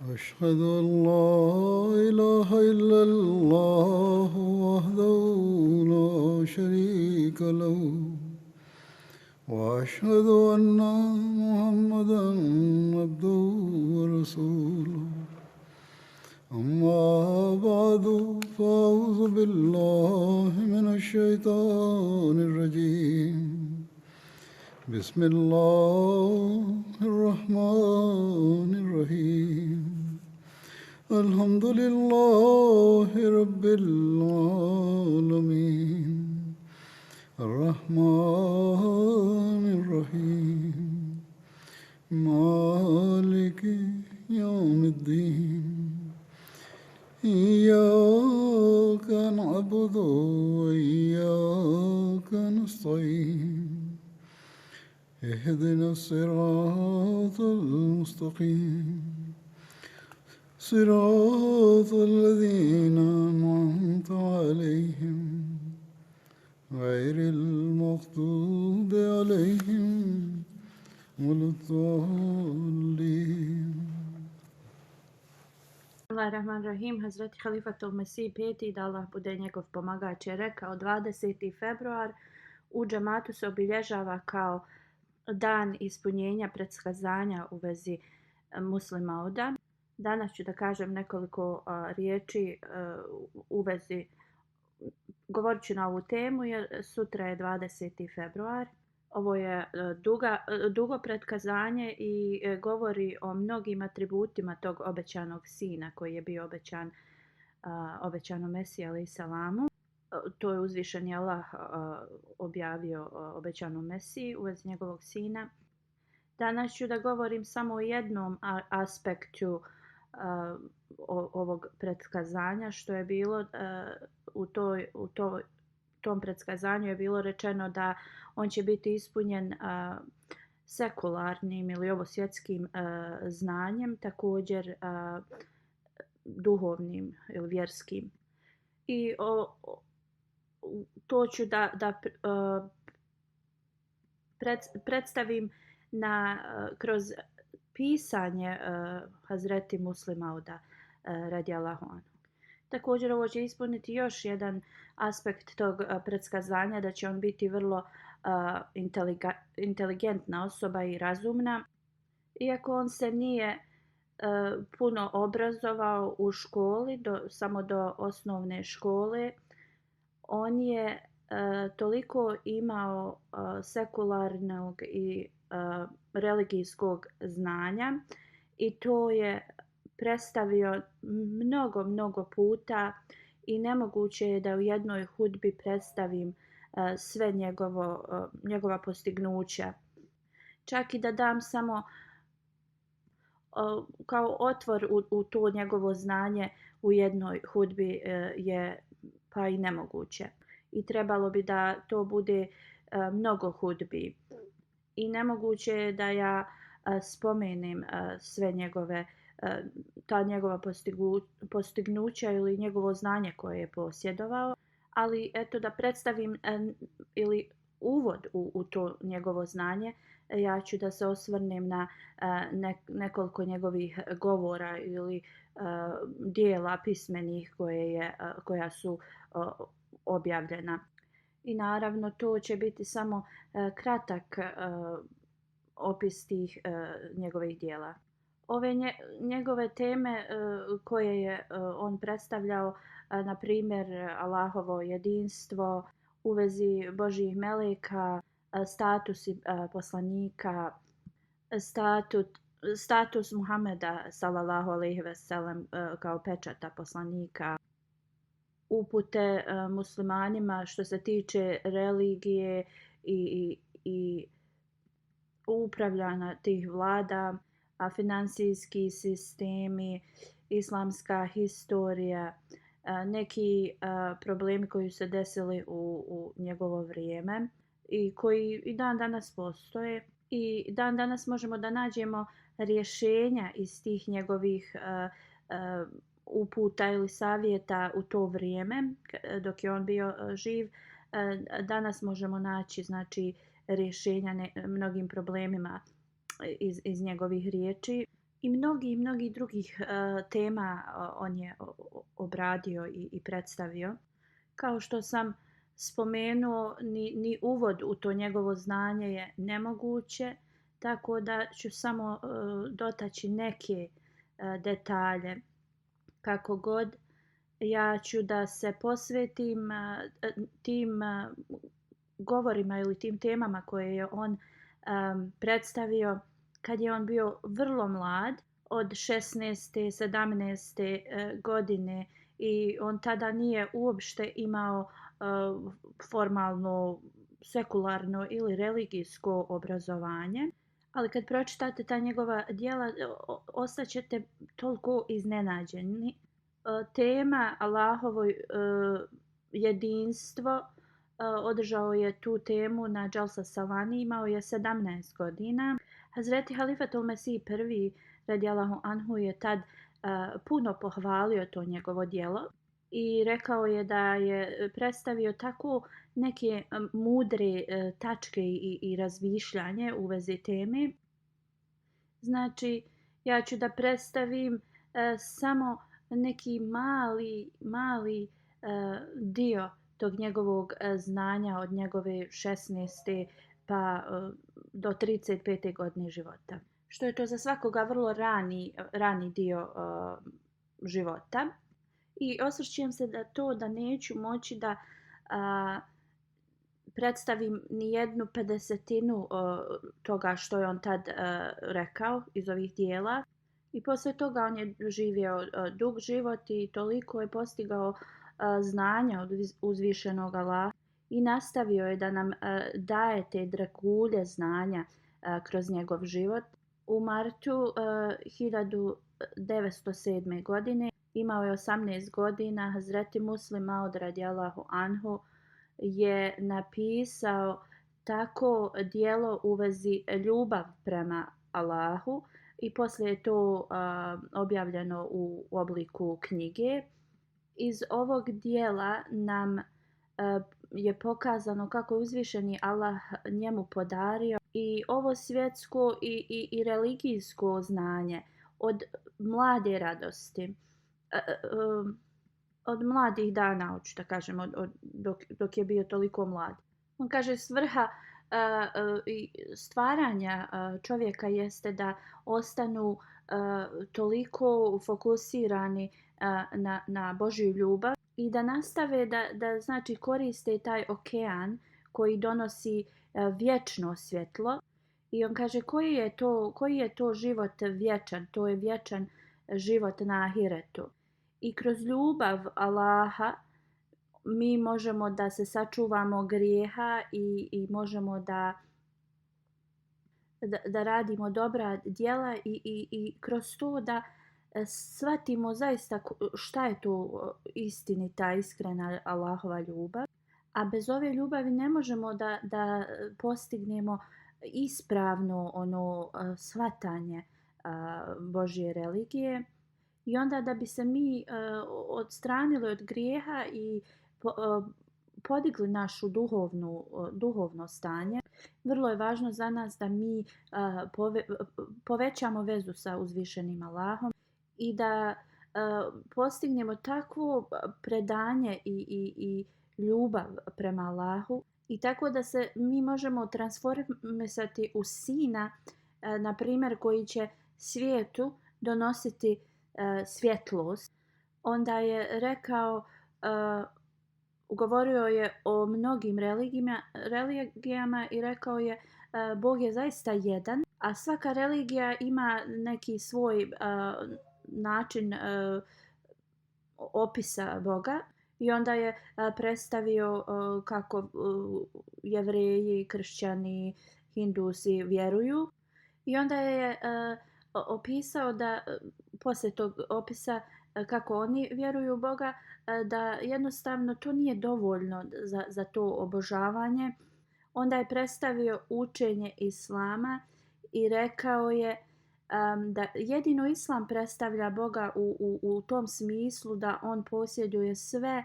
أشهد أن لا إله إلا الله وحده لا شريك له وأشهد أن محمدا عبده ورسوله أما بعد فأعوذ بالله من الشيطان الرجيم بسم الله الرحمن الرحيم الحمد لله رب العالمين الرحمن الرحيم مالك يوم الدين إياك نعبد وإياك نستعين اهدنا الصراط المستقيم صراط الذين أنعمت عليهم غير المغضوب عليهم ولا الضالين. Bismillahirrahmanirrahim. Hazreti Halifatul Mesih peti, da Allah bude njegov pomagač, je rekao 20. februar u džamatu se obilježava kao dan ispunjenja predskazanja u vezi Muslim Mauda. Danas ću da kažem nekoliko riječi u vezi, govorit ću na ovu temu jer sutra je 20. februar. Ovo je dugo pretkazanje i govori o mnogim atributima tog obećanog sina koji je bio obećano Mesiji alejhi salamu. To je uzvišeni Allah objavio obećanom Mesiji u vezi njegovog sina. Danas ću da govorim samo o jednom aspektu ovog pretkazanja, što je bilo u tom predskazanju je bilo rečeno da on će biti ispunjen sekularnim ili ovosvjetskim znanjem, također duhovnim ili vjerskim. I to ću da predstavim kroz pisanje Hazreti Muslim Mauda radijallahu anhu. Također ovo će ispuniti još jedan aspekt tog predskazanja, da će on biti vrlo inteligentna osoba i razumna. Iako on se nije puno obrazovao u školi, samo do osnovne škole, on je toliko imao sekularnog i religijskog znanja i to je predstavio mnogo puta i nemoguće je da u jednoj hudbi predstavim sve njegova postignuća. Čak i da dam samo kao otvor u to njegovo znanje u jednoj hudbi je pa i nemoguće. I trebalo bi da to bude mnogo hudbi. I nemoguće je da ja spomenem sve ta njegova postignuća ili njegovo znanje koje je posjedovao, ali eto da predstavim ili uvod u to njegovo znanje, ja ću da se osvrnem na nekoliko njegovih govora ili dijela pismenih koja su objavljena. I naravno to će biti samo kratak opis tih njegovih dijela. Ove njegove teme koje je on predstavljao, na primjer Allahovo jedinstvo u vezi Božjih meleka, statusi poslanika, status Muhameda sallallahu alejhi ve sellem kao pečata poslanika, upute muslimanima što se tiče religije i upravljanja tih vlada, financijski sistemi, islamska historija, neki problemi koji su se desili u njegovo vrijeme i koji i dan danas postoje. I dan danas možemo da nađemo rješenja iz tih njegovih uputa ili savjeta u to vrijeme dok je on bio živ. Danas možemo naći rješenja mnogim problemima iz njegovih riječi. I mnogi drugih tema on je obradio i predstavio. Kao što sam spomenuo, ni uvod u to njegovo znanje je nemoguće, tako da ću samo dotaći neke detalje. Kako god, ja ću da se posvetim tim govorima ili tim temama koje je on predstavio kad je on bio vrlo mlad, od 16. 17. Godine, i on tada nije uopšte imao formalno sekularno ili religijsko obrazovanje. Ali kad pročitate ta njegova djela, ostaćete toliko iznenađeni. Tema Allahovo jedinstvo, održao je tu temu na Jalsa Salani, imao je 17 godina. Hazreti Halifatul Mesih I radijallahu anhu je tad puno pohvalio to njegovo djelo i rekao je da je predstavio tako neke mudre tačke i razmišljanje u vezi teme. Znači, ja ću da predstavim samo neki mali dio tog njegovog znanja od njegove 16. pa do 35. godine života. Što je to za svakoga vrlo rani dio života. I osvrćujem se da to da neću moći da predstavim ni jednu pedesetinu toga što je on tad rekao iz ovih dijela. I poslije toga on je živio dug život i toliko je postigao znanja od uzvišenog Allaha i nastavio je da nam daje te dragulje znanja kroz njegov život. U martu 1907. godine imao je 18 godina. Hazreti Muslim Maud radijallahu anhu je napisao tako djelo u vezi ljubav prema Allahu i poslije je to objavljeno u obliku knjige. Iz ovog dijela nam je pokazano kako je uzvišeni Allah njemu podario i ovo svjetsko i religijsko znanje od mlade radosti, od mladih dana, hoću da kažem, dok je bio toliko mlad. On kaže svrha stvaranja čovjeka jeste da ostanu toliko fokusirani na Božju ljubav i da nastave da znači koriste taj okean koji donosi vječno svjetlo. I on kaže koji je to život vječan? To je vječan život na ahiretu. I kroz ljubav Allaha mi možemo da se sačuvamo grijeha i možemo da radimo dobra djela i kroz to da shvatimo zaista šta je to istinita, iskrena Allahova ljubav. A bez ove ljubavi ne možemo da postignemo ispravno shvatanje Božje religije. I onda da bi se mi odstranili od grijeha i podigli našu duhovno stanje, vrlo je važno za nas da mi povećamo vezu sa uzvišenim Allahom i da postignemo takvo predanje i ljubav prema Allahu i tako da se mi možemo transformisati u sina, na primjer, koji će svijetu donositi svjetlost. Onda je rekao, govorio je o mnogim religijama i rekao je Bog je zaista jedan, a svaka religija ima neki svoj način opisa Boga. I onda je predstavio kako Jevreji, kršćani, Hindusi vjeruju. I onda je opisao da poslije tog opisa kako oni vjeruju u Boga, da jednostavno to nije dovoljno za to obožavanje. Onda je predstavio učenje Islama i rekao je da jedino Islam predstavlja Boga u tom smislu da on posjeduje sve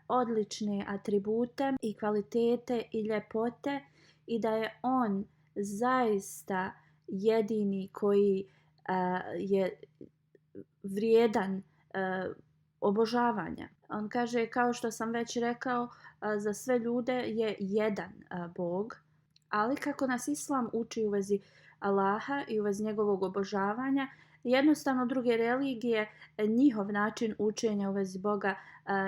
odlične atribute i kvalitete i ljepote i da je on zaista jedini koji je vrijedan obožavanja. On kaže, kao što sam već rekao, za sve ljude je jedan Bog, ali kako nas Islam uči u vezi Allaha i u vezi njegovog obožavanja, jednostavno druge religije, njihov način učenja u vezi Boga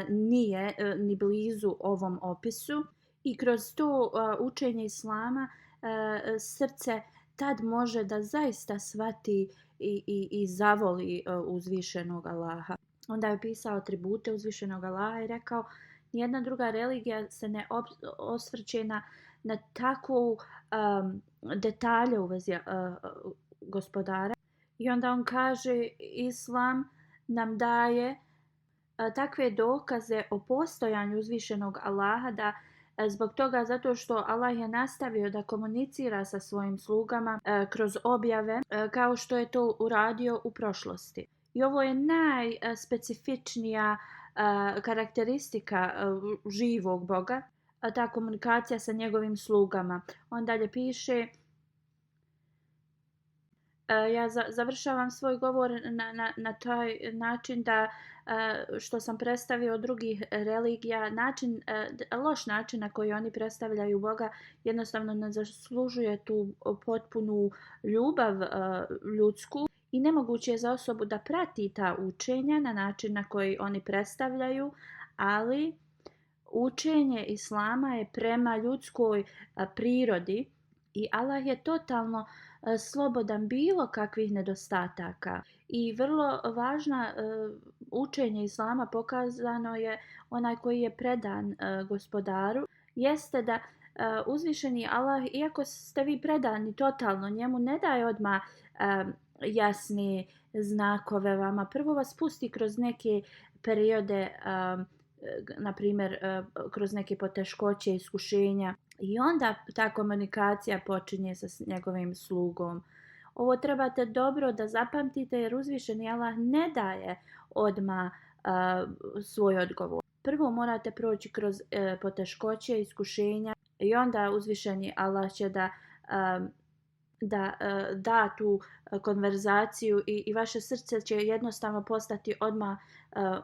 nije ni blizu ovom opisu. I kroz to učenje Islama srce tad može da zaista shvati i zavoli uzvišenog Allaha. Onda je opisao atribute uzvišenog Allaha i rekao, nijedna druga religija se ne osvrće na takvu detalje u vezi gospodara. I onda on kaže, Islam nam daje takve dokaze o postojanju uzvišenog Allaha da zbog toga, zato što Allah je nastavio da komunicira sa svojim slugama kroz objave kao što je to uradio u prošlosti. I ovo je najspecifičnija karakteristika živog Boga, ta komunikacija sa njegovim slugama. On dalje piše, ja završavam svoj govor na taj način da što sam predstavio od drugih religija, loš način na koji oni predstavljaju Boga jednostavno ne zaslužuje tu potpunu ljubav ljudsku i nemoguće je za osobu da prati ta učenja na način na koji oni predstavljaju, ali učenje Islama je prema ljudskoj prirodi i Allah je totalno slobodan bilo kakvih nedostataka. I vrlo važna učenje Islama pokazano je onaj koji je predan gospodaru, jeste da uzvišeni Allah, iako ste vi predani totalno njemu, ne daje odmah jasne znakove vama. Prvo vas pusti kroz neke periode, na primjer kroz neke poteškoće, iskušenja, i onda ta komunikacija počinje sa njegovim slugom. Ovo trebate dobro da zapamtite jer uzvišeni Allah ne daje odmah svoj odgovor. Prvo morate proći kroz poteškoće, iskušenja i onda uzvišeni Allah će da tu konverzaciju i vaše srce će jednostavno postati odmah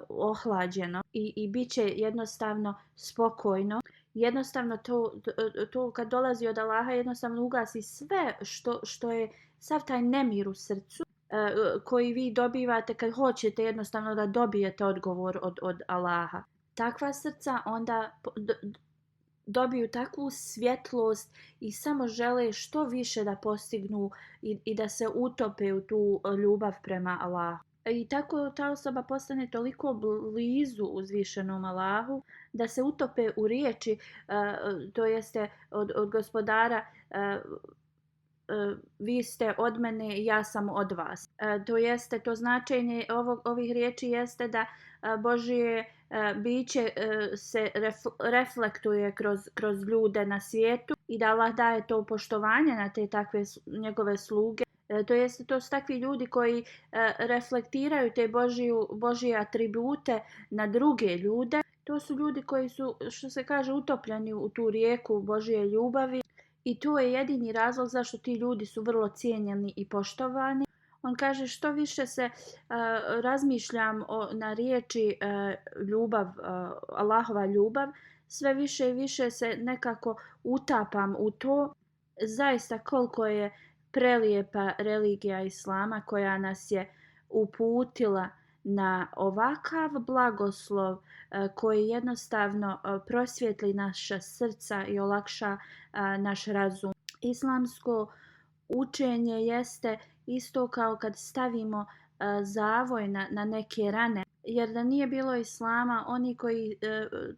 ohlađeno i bit će jednostavno spokojno. Jednostavno to kad dolazi od Allaha jednostavno ugasi sve što je sav taj nemir u srcu koji vi dobivate kad hoćete jednostavno da dobijete odgovor od Allaha. Takva srca onda dobiju takvu svjetlost i samo žele što više da postignu i da se utope u tu ljubav prema Allahu. I tako ta osoba postane toliko blizu uzvišenom Allahu da se utope u riječi, to jeste od gospodara, vi ste od mene, ja sam od vas. To jeste, to značenje ovih riječi jeste da Božje biće se reflektuje kroz ljude na svijetu i da Allah daje to poštovanje na te takve njegove sluge. To jest, to su takvi ljudi koji reflektiraju te Božje atribute na druge ljude. To su ljudi koji su, što se kaže, utopljeni u tu rijeku Božje ljubavi i to je jedini razlog zašto ti ljudi su vrlo cijenjeni i poštovani. On kaže, što više se razmišljam na riječi ljubav, Allahova ljubav, sve više i više se nekako utapam u to. Zaista koliko je prelijepa religija Islama koja nas je uputila na ovakav blagoslov koji jednostavno prosvijetli naša srca i olakša naš razum. Islamsko učenje jeste isto kao kad stavimo zavoj na neke rane. Jer da nije bilo Islama, oni koji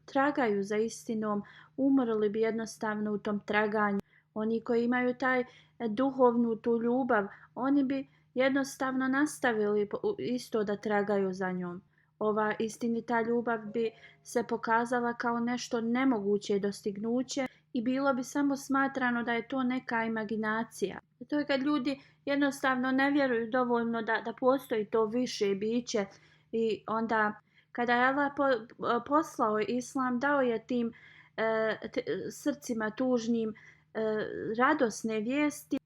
tragaju za istinom umrli bi jednostavno u tom traganju. Oni koji imaju taj duhovnu tu ljubav, oni bi jednostavno nastavili isto da tragaju za njom. Ova istinita ljubav bi se pokazala kao nešto nemoguće dostignuće i bilo bi samo smatrano da je to neka imaginacija. To je kad ljudi jednostavno ne vjeruju dovoljno da postoji to više biće i onda kada je Allah poslao Islam, dao je tim srcima tužnim radosne vijesti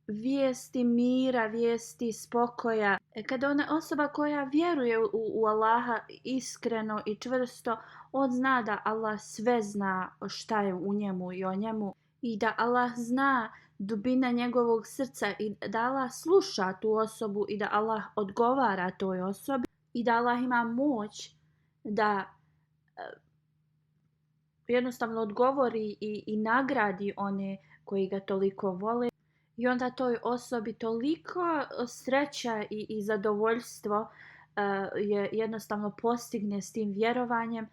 vijesti mira, vijesti spokoja. Kada ona osoba koja vjeruje u Allaha iskreno i čvrsto, on zna da Allah sve zna šta je u njemu i o njemu i da Allah zna dubina njegovog srca i da Allah sluša tu osobu i da Allah odgovara toj osobi i da Allah ima moć da jednostavno odgovori i nagradi one koji ga toliko vole. I onda toj osobi toliko sreća i zadovoljstvo je jednostavno postigne s tim vjerovanjem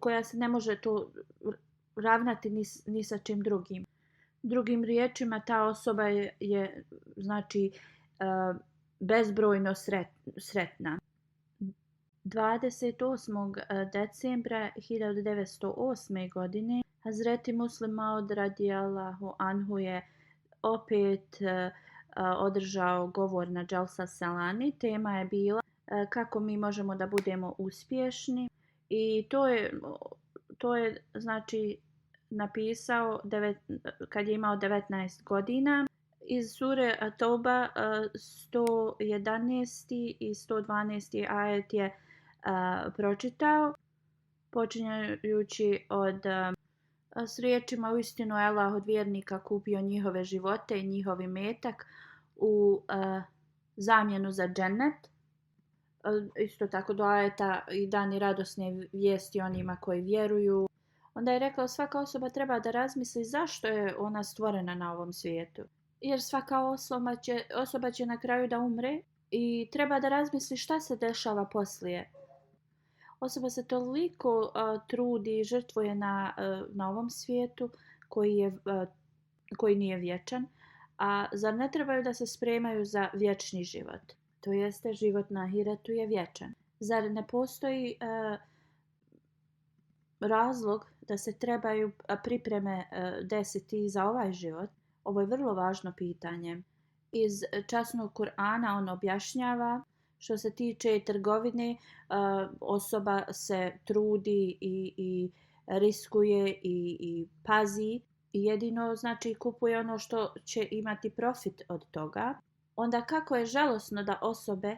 koja se ne može to ravnati ni sa čim drugim. Drugim riječima, ta osoba je znači bezbrojno sretna. 28. decembra 1908. godine Hazreti Muslim Maud radijallahu anhu je opet održao govor na Jalsa Salani. Tema je bila kako mi možemo da budemo uspješni i to je znači napisao kad je imao 19 godina. Iz sure At-Tauba 111. i 112. ajet je pročitao, počinjajući s riječima: uistinu je Allah od vjernika kupio njihove živote i njihov imetak u zamjenu za džennet. Isto tako do ajeta i dani radosne vijesti onima koji vjeruju. Onda je rekao, svaka osoba treba da razmisli zašto je ona stvorena na ovom svijetu. Jer svaka osoba će na kraju da umre i treba da razmisli šta se dešava poslije. Osoba se toliko trudi i žrtvuje na ovom svijetu koji nije vječan, a zar ne trebaju da se spremaju za vječni život? To jeste, život na ahiretu je vječan. Zar ne postoji razlog da se trebaju pripreme desiti za ovaj život? Ovo je vrlo važno pitanje. Iz časnog Kur'ana on objašnjava što se tiče trgovine, osoba se trudi i riskuje i pazi i jedino znači kupuje ono što će imati profit od toga. Onda kako je žalosno da osobe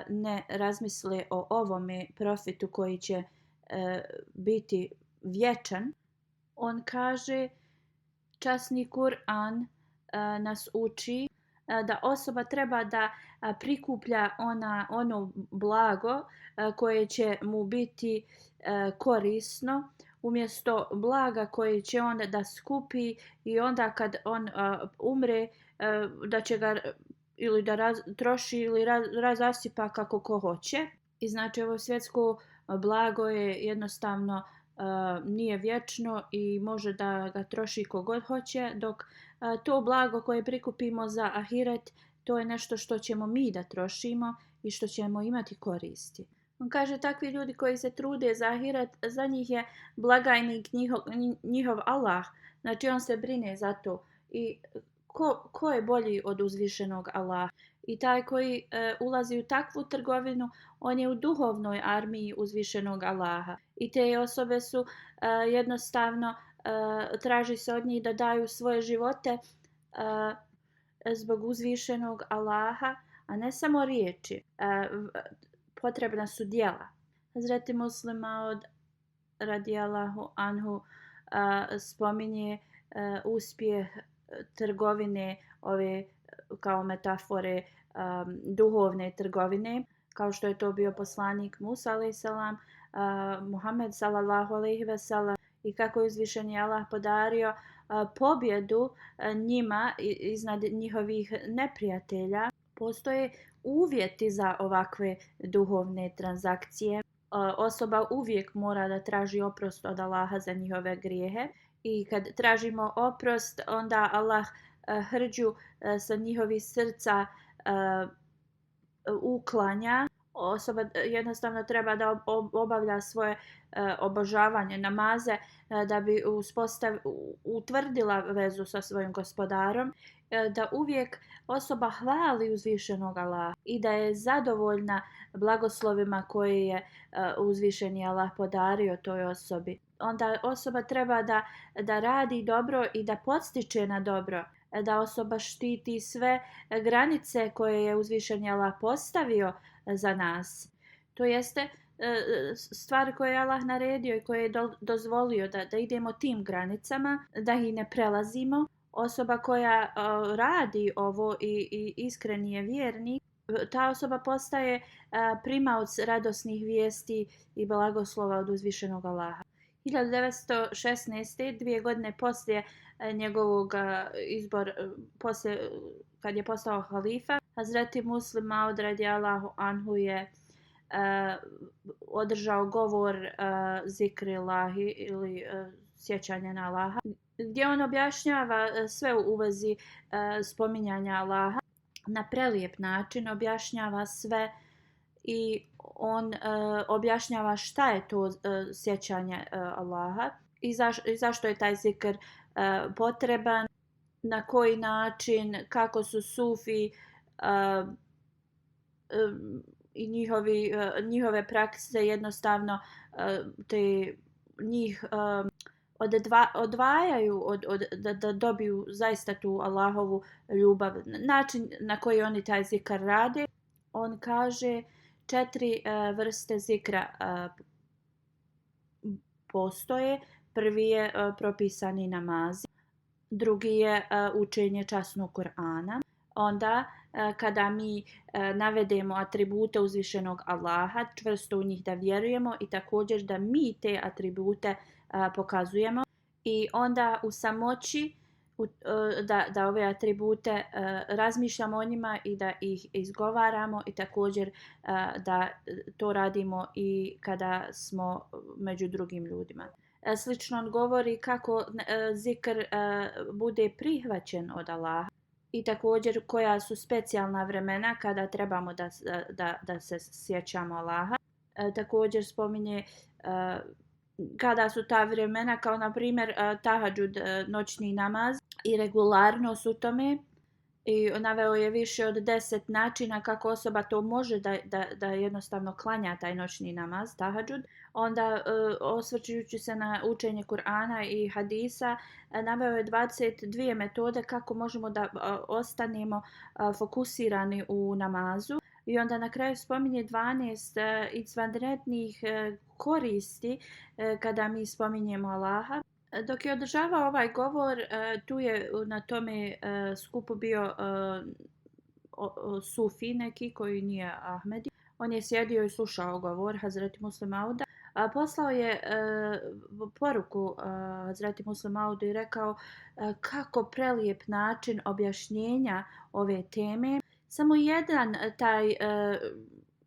ne razmisle o ovome profitu koji će biti vječan. On kaže, časni Kur'an nas uči da osoba treba da prikuplja ono blago koje će mu biti korisno umjesto blaga koje će on da skupi i onda kad on umre da će ga ili da troši ili razasipa kako ko hoće. I znači ovo svjetsko blago je jednostavno nije vječno i može da ga troši kogod hoće, dok to blago koje prikupimo za ahiret, to je nešto što ćemo mi da trošimo i što ćemo imati koristi. On kaže, takvi ljudi koji se trude za ahiret, za njih je blagajnik njihov Allah. Znači on se brine za to. I ko je bolji od uzvišenog Allaha? I taj koji ulazi u takvu trgovinu, on je u duhovnoj armiji uzvišenog Allaha. I te osobe su jednostavno, traži se od njih da daju svoje živote zbog uzvišenog Allaha, a ne samo riječi. Potrebna su djela. Hazreti Muslim Maud radijallahu anhu spominje uspjeh trgovine ove kao metafore duhovne trgovine, kao što je to bio poslanik Musa a.s., Muhammed s.a.v. i kako je uzvišeni Allah podario pobjedu njima iznad njihovih neprijatelja. Postoje uvjeti za ovakve duhovne transakcije. Osoba uvijek mora da traži oprost od Allaha za njihove grijehe i kad tražimo oprost, onda Allah hrđu sa njihovih srca uklanja. Osoba jednostavno treba da obavlja svoje obožavanje, namaze, da bi utvrdila vezu sa svojim gospodarom, da uvijek osoba hvali uzvišenog Allaha i da je zadovoljna blagoslovima koje je uzvišeni Allah podario toj osobi. Onda osoba treba da radi dobro i da podstiče na dobro. da osoba štiti sve granice koje je uzvišeni Allah postavio za nas. To jeste stvari koje je Allah naredio i koje je dozvolio da idemo tim granicama, da ih ne prelazimo. Osoba koja radi ovo i iskreni je vjernik, ta osoba postaje primaoc radosnih vijesti i blagoslova od uzvišenog Allaha. 1916. 2 godine poslije njegovog poslije kad je postao halifa, Hazreti Muslim Maud radijallahu anhu je održao govor zikrillahi ili sjećanje na Allaha, gdje on objašnjava sve u vezi spominjanja Allaha na prelijep način, objašnjava sve i on objašnjava šta je to sjećanje Allaha i zašto je taj zikr potreban, na koji način, kako su sufi i njihove prakse jednostavno te njih odvajaju da dobiju zaista tu Allahovu ljubav. Način na koji oni taj zikr rade, on kaže 4 vrste zikra postoje. Prvi je propisani namazi, drugi je učenje časnog Kur'ana. Onda kada mi navedemo atribute uzvišenog Allaha, čvrsto u njih da vjerujemo i također da mi te atribute pokazujemo i onda u samoći da ove atribute razmišljamo o njima i da ih izgovaramo i također da to radimo i kada smo među drugim ljudima. Slično on govori kako zikr bude prihvaćen od Allaha i također koja su specijalna vremena kada trebamo da se sjećamo Allaha. Također spominje kada su ta vremena, kao na primjer tahadžud, noćni namaz i regularnost u tome. I naveo je više od 10 načina kako osoba to može da jednostavno klanja taj noćni namaz, tahadžud. Onda osvrćujući se na učenje Kur'ana i hadisa, naveo je 22 metode kako možemo da ostanemo fokusirani u namazu. I onda na kraju spominje 12 izvanrednih koristi kada mi spominjemo Allaha. Dok je održavao ovaj govor, tu je na tome skupu bio sufi neki koji nije Ahmedi. On je sjedio i slušao govor Hazreti Muslim Mauda. Poslao je poruku Hazreti Muslim Maudu i rekao kako prelijep način objašnjenja ove teme. Samo jedan taj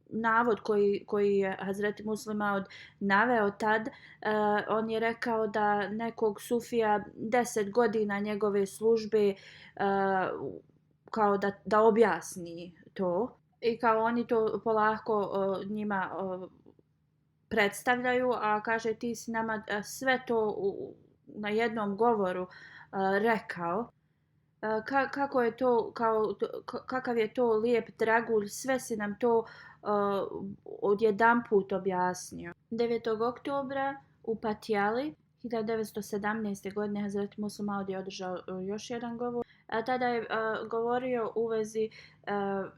navod koji je Hazreti Muslim Maud naveo tad, on je rekao da nekog sufija 10 godina njegove službe kao da objasni to i kao oni to polako njima predstavljaju, a kaže ti si nama sve to na jednom govoru rekao. Kako je to, kakav je to lijep dragulj, sve si nam to odjedanput objasnio. 9. oktobra u Patjali 1917. godine Hazreti Muslim Maud je održao još jedan govor. Tada je govorio u vezi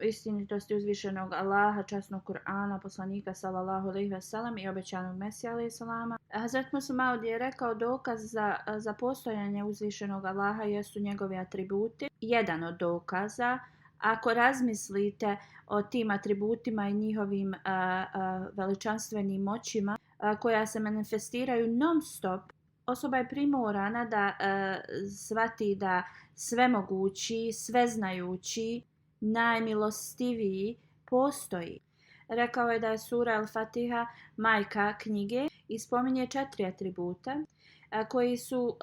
istinitosti uzvišenog Allaha, časnog Kur'ana, poslanika sallallahu alejhi ve sellem i obećanog Mesija alejhi selama. Hazreti Muslim Maud je rekao dokaz za postojanje uzvišenog Allaha jesu njegovi atributi. Jedan od dokaza, ako razmislite o tim atributima i njihovim veličanstvenim moćima koja se manifestiraju non stop, osoba je primorana da shvati da svemogući, sveznajući, najmilostiviji postoji. Rekao je da je sura Al-Fatiha majka knjige i spominje 4 atributa koji su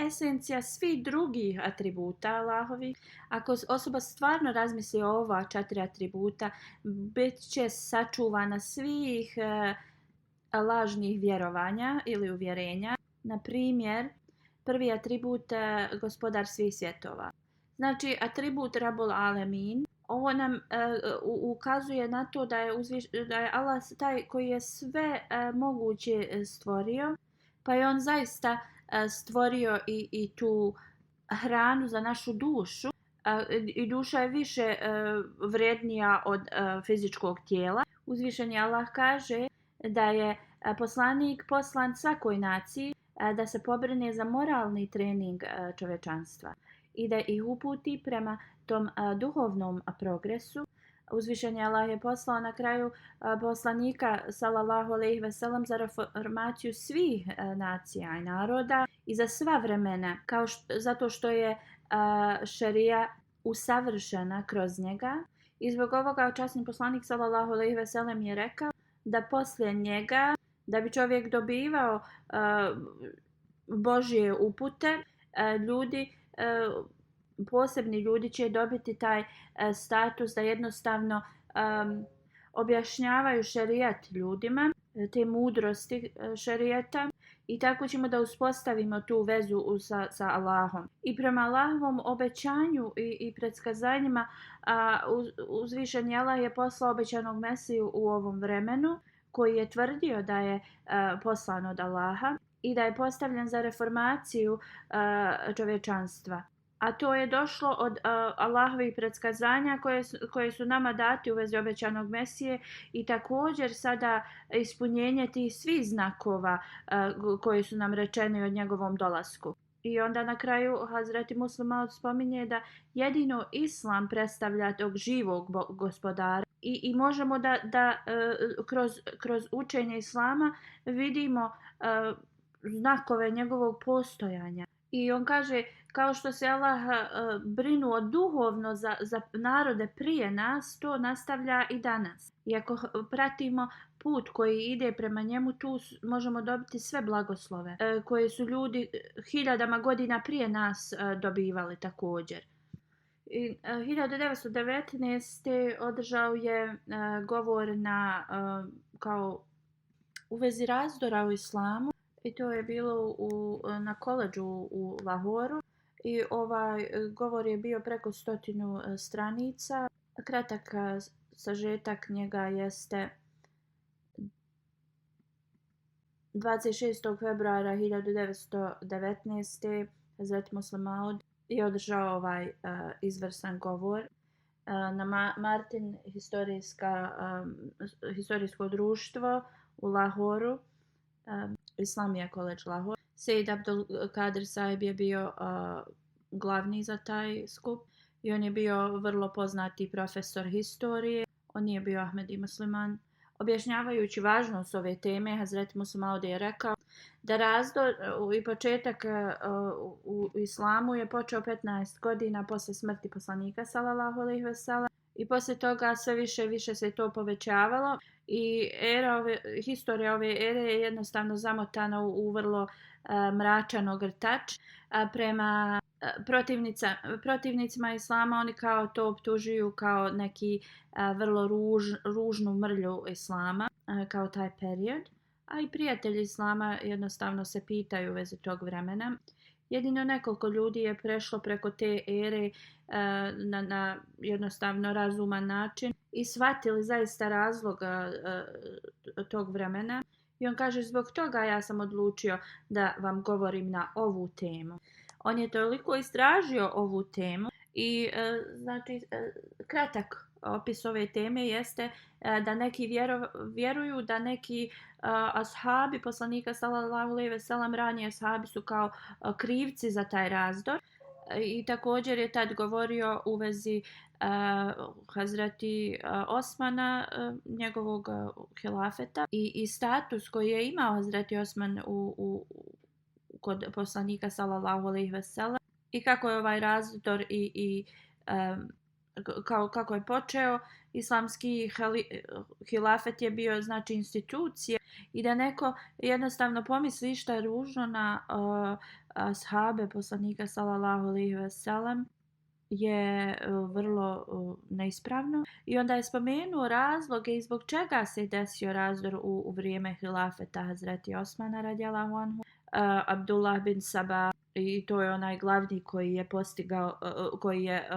esencija svih drugih atributa Allahovi. Ako osoba stvarno razmisli o ova 4 atributa, bit će sačuvana svih lažnih vjerovanja ili uvjerenja. Na primjer, prvi atribut gospodar svih svjetova. Znači, atribut Rabul Alemin. Ovo nam ukazuje na to da je Allah taj koji je sve moguće stvorio, pa je on zaista stvorio i tu hranu za našu dušu i duša je više vrijednija od fizičkog tijela. Uzvišeni Allah kaže da je poslanik poslan svakoj naciji da se pobrine za moralni trening čovečanstva i da ih uputi prema tom duhovnom progresu. Uzvišeni Allah je poslao na kraju poslanika sallallahu alejhi ve sellem za reformaciju svih nacija i naroda i za sva vremena, zato što je šerija usavršena kroz njega. I zbog ovoga časni poslanik sallallahu alejhi ve sellem je rekao da poslije njega, da bi čovjek dobivao Božje upute, posebni ljudi će dobiti taj status da jednostavno objašnjavaju šerijat ljudima, te mudrosti šerijata, i tako ćemo da uspostavimo tu vezu sa Allahom. I prema Allahovom obećanju i predskazanjima uzvišeni Allah je poslao obećanog Mesiju u ovom vremenu, koji je tvrdio da je poslan od Allaha i da je postavljen za reformaciju čovječanstva. A to je došlo od Allahovih predskazanja koje su nama dati u vezi obećanog Mesije i također sada ispunjenje tih svih znakova koji su nam rečeni od njegovom dolasku. I onda na kraju Hazreti Muslim Maud spominje da jedino Islam predstavlja tog živog gospodara i možemo da kroz učenje Islama vidimo znakove njegovog postojanja. I on kaže, kao što se Allah brinuo duhovno za narode prije nas, to nastavlja i danas. I ako pratimo put koji ide prema njemu, tu možemo dobiti sve blagoslove koje su ljudi hiljadama godina prije nas dobivali također. I 1919. održao je govor kao u vezi razdora u islamu. I to je bilo na koledžu u Lahoru. I ovaj govor je bio preko 100 stranica. Kratak sažetak njega jeste 26. februara 1919. Hazret Muslim Maud je održao ovaj izvrstan govor na Martin historijsko društvo u Lahoru. Islamija College Lahore. Sejid Abdul Kadir Sahib je bio glavni za taj skup i on je bio vrlo poznati profesor historije. On nije bio Ahmedi musliman. Objašnjavajući važnost ove teme, Hazret Muslim Maud je rekao da razdor i početak u islamu je počeo 15 godina poslije smrti poslanika sallallahu alejhi ve sellem i poslije toga sve više i više se to povećavalo i historija ove ere je jednostavno zamotana u vrlo mračan ogrtač. Prema protivnicima islama oni kao to optužuju kao neki vrlo ružnu mrlju islama, kao taj period. A i prijatelji islama jednostavno se pitaju u vezi tog vremena. Jedino nekoliko ljudi je prešlo preko te ere na jednostavno razuman način i shvatili zaista razlog tog vremena. I on kaže, zbog toga ja sam odlučio da vam govorim na ovu temu. On je toliko istražio ovu temu i kratak opis ove teme jeste da neki vjeruju da neki ashabi poslanika sallallahu alejhi ve sellem, ranije ashabi su kao krivci za taj razdor. I također je tad govorio u vezi Hazreti Osmana, njegovog hilafeta i status koji je imao Hazreti Osman kod poslanika sallallahu alejhi ve sellem i kako je ovaj razdor kako je počeo. Islamski hilafet je bio znači institucija i da neko jednostavno pomisli šta je ružno na ashabe poslanika sallallahu alejhi ve sellem je vrlo neispravno. I onda je spomenuo razloge i zbog čega se desio razdor u vrijeme hilafeta Hazreti Osmana radijallahu anhu. Abdullah bin Sabah I to je onaj glavni koji je postigao, koji je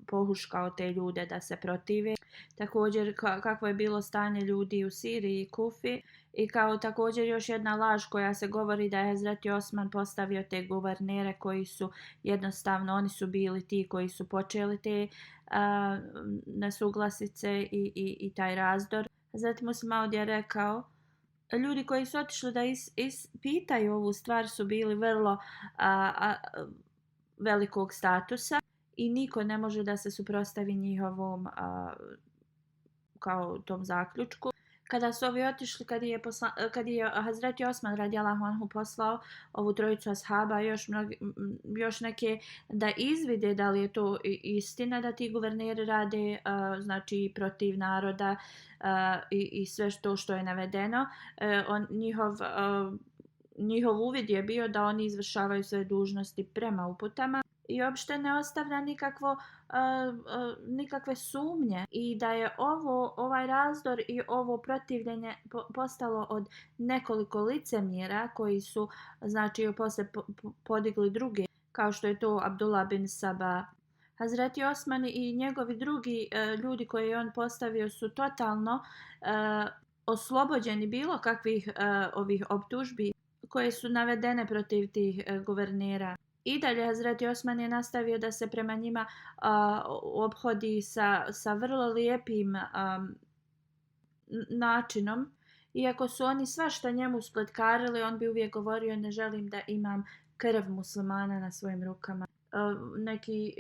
pohuškao te ljude da se protive. Također kakvo je bilo stanje ljudi u Siriji i Kufi i kao također još jedna laž koja se govori da je Hazreti Osman postavio te guvernere koji su jednostavno, oni su bili ti koji su počeli te nesuglasice i taj razdor. Hazreti Muslim Maud je rekao, ljudi koji su otišli da ispitaju ovu stvar su bili vrlo velikog statusa i niko ne može da se suprotstavi njihovom kao tom zaključku. Kada su ovi otišli, kad je Hazreti Osman radijallahu anhu poslao ovu trojicu ashaba još neke da izvide da li je to istina da ti guverneri rade znači protiv naroda i sve što je navedeno. Njihov uvid je bio da oni izvršavaju svoje dužnosti prema uputama i uopšte ne ostavlja nikakve sumnje i da je ovaj razdor i ovo protivljenje postalo od nekoliko licemjera koji su znači posle podigli druge, kao što je to Abdullah bin Saba. Hazreti Osman i njegovi drugi ljudi koje je on postavio su totalno oslobođeni bilo kakvih ovih optužbi koje su navedene protiv tih guvernera. I dalje Hazreti Osman je nastavio da se prema njima ophodi sa vrlo lijepim načinom. Iako su oni svašta njemu spletkarili, on bi uvijek govorio ne želim da imam krv muslimana na svojim rukama. Neki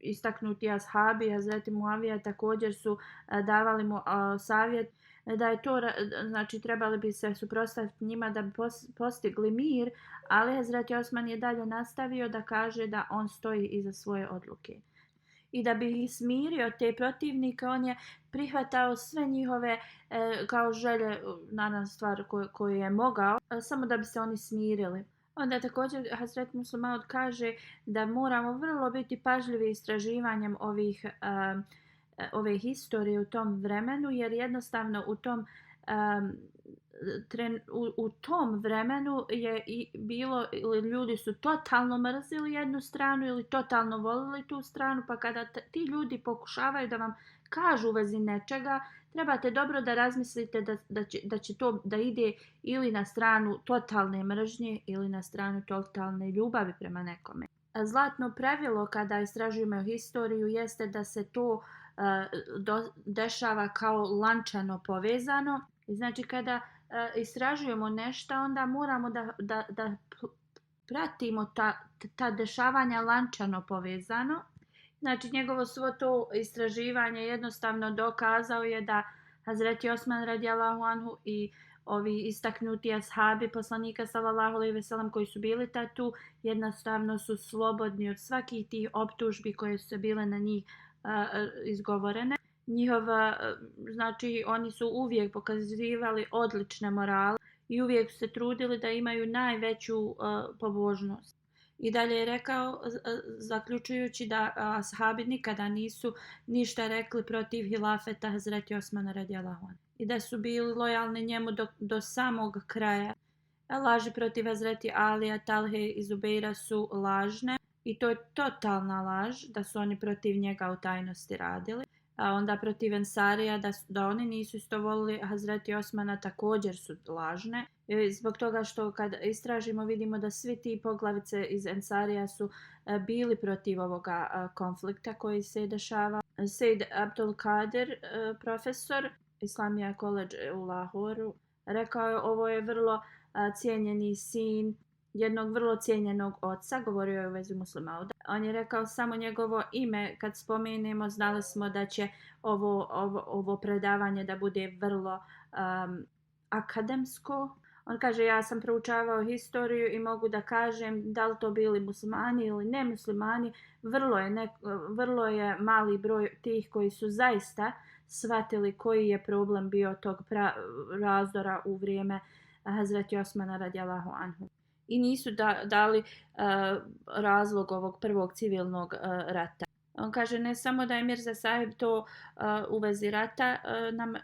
istaknuti ashabi, Hazreti Muavija također su davali mu savjet da je to, znači trebali bi se suprotstaviti njima da bi postigli mir, ali Hazreti Osman je dalje nastavio da kaže da on stoji iza svoje odluke. I da bi ih smirio te protivnike, on je prihvatao sve njihove kao želje, naravno stvar koju je mogao, samo da bi se oni smirili. Onda također Hazreti Muslim Maud kaže da moramo vrlo biti pažljivi istraživanjem ove historije u tom vremenu, jer jednostavno u tom vremenu je bilo, ljudi su totalno mrzili jednu stranu ili totalno volili tu stranu, pa kada ti ljudi pokušavaju da vam kažu u vezi nečega, trebate dobro da razmislite da će to da ide ili na stranu totalne mržnje ili na stranu totalne ljubavi prema nekome. Zlatno pravilo kada istražujemo historiju jeste da se to dešava kao lančano povezano. Znači kada istražujemo nešto, onda moramo da pratimo ta dešavanja lančano povezano. Znači njegovo svo to istraživanje jednostavno dokazao je da Hazreti Osman radijallahu anhu i ovi istaknuti ashabi poslanika sallallahu alejhi ve sellem koji su bili tu jednostavno su slobodni od svakih tih optužbi koje su bile na njih izgovorene. Znači oni su uvijek pokazivali odlične morale i uvijek su se trudili da imaju najveću pobožnost. I dalje je rekao, zaključujući da ashabi nikada nisu ništa rekli protiv hilafeta Hazreti Osmana radijallahu anhu i da su bili lojalni njemu do samog kraja. Laži protiv Hazreti Alija, Talhe i Zubeira su lažne i to je totalna laž da su oni protiv njega u tajnosti radili. A onda protiv Ensarija da oni nisu isto volili Hazreti Osmana također su lažne. Zbog toga što kad istražimo vidimo da svi ti poglavice iz Ensarija su bili protiv ovoga konflikta koji se dešava. Sejd Abdul Kadir, profesor Islamija College u Lahoru, rekao je ovo je vrlo cijenjeni sin jednog vrlo cijenjenog oca, govorio je u vezi Muslima Mauda. On je rekao samo njegovo ime, kad spomenemo, znali smo da će ovo predavanje da bude vrlo akademsko. On kaže, ja sam proučavao historiju i mogu da kažem da li to bili muslimani ili ne muslimani, vrlo je mali broj tih koji su zaista shvatili koji je problem bio tog razdora u vrijeme Hazreti Osmana radijallahu anhu. I nisu dali razlog ovog prvog civilnog rata. On kaže ne samo da je Mirza Sahib to u vezi rata nam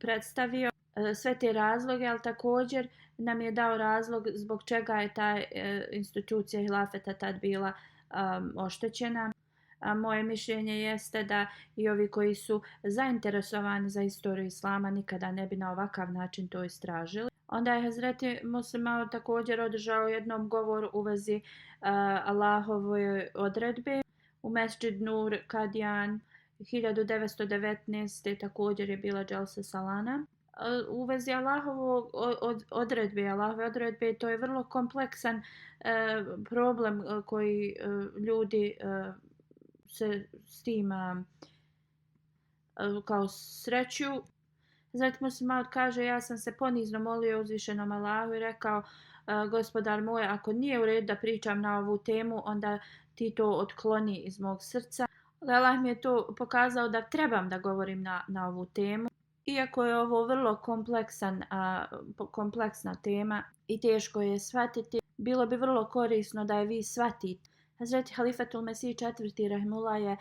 predstavio, sve te razloge, ali također nam je dao razlog zbog čega je ta institucija hilafeta tad bila oštećena. A moje mišljenje jeste da i ovi koji su zainteresovani za istoriju islama nikada ne bi na ovakav način to istražili. Onda je Hazreti Muslim Maud također održao jednom govor u vezi Allahove odredbe u Mesdžid Nur Kadian 1919. Također je bila Dželsa Salana. U vezi Allahove odredbe, to je vrlo kompleksan problem koji ljudi se s tim kao sreću. Zatim Muslim Maud kaže, ja sam se ponizno molio uzvišenom Allahu i rekao, gospodar moj, ako nije u redu da pričam na ovu temu, onda ti to otkloni iz mog srca. Allah mi je to pokazao da trebam da govorim na ovu temu. Iako je ovo vrlo kompleksna tema i teško je shvatiti, bilo bi vrlo korisno da je vi shvatite. Hazreti Halifatul Mesih IV. Rahimullah je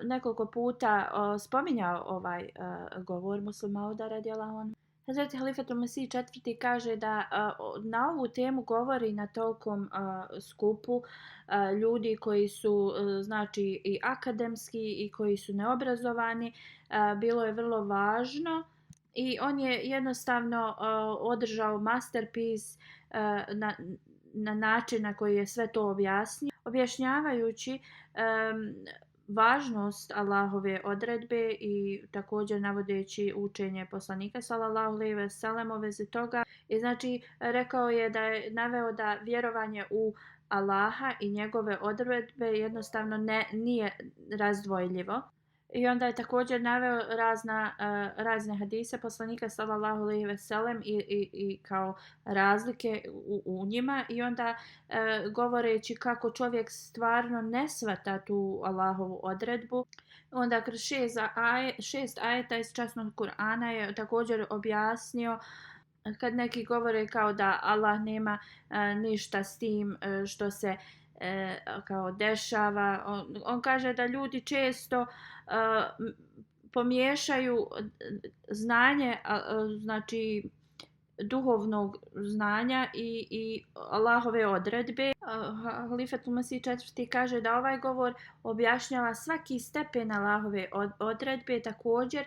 nekoliko puta spominjao ovaj govor Muslim Mauda radijallahu anhu. Hazreti Halifatul Mesih IV. Kaže da na ovu temu govori na tolkom skupu ljudi koji su znači i akademski i koji su neobrazovani. Bilo je vrlo važno i on je jednostavno održao masterpiece na način na koji je sve to objasnio, objašnjavajući važnost Allahove odredbe i također navodeći učenje poslanika sallallahu alejhi ve sellem u vezi toga. I znači rekao je da je naveo da vjerovanje u Allaha i njegove odredbe jednostavno nije razdvojljivo. I onda je također naveo razne hadise poslanika sallallahu alejhi ve sellem i kao razlike u njima. I onda govoreći kako čovjek stvarno ne shvata tu Allahovu odredbu. Onda kroz 6 ajeta iz časnog Kur'ana je također objasnio kad neki govore kao da Allah nema ništa s tim što se kao dešava. On kaže da ljudi često pomiješaju znanje, znači duhovnog znanja i Allahove odredbe. Halifatul Mesih IV. Kaže da ovaj govor objašnjava svaki stepen Allahove odredbe, također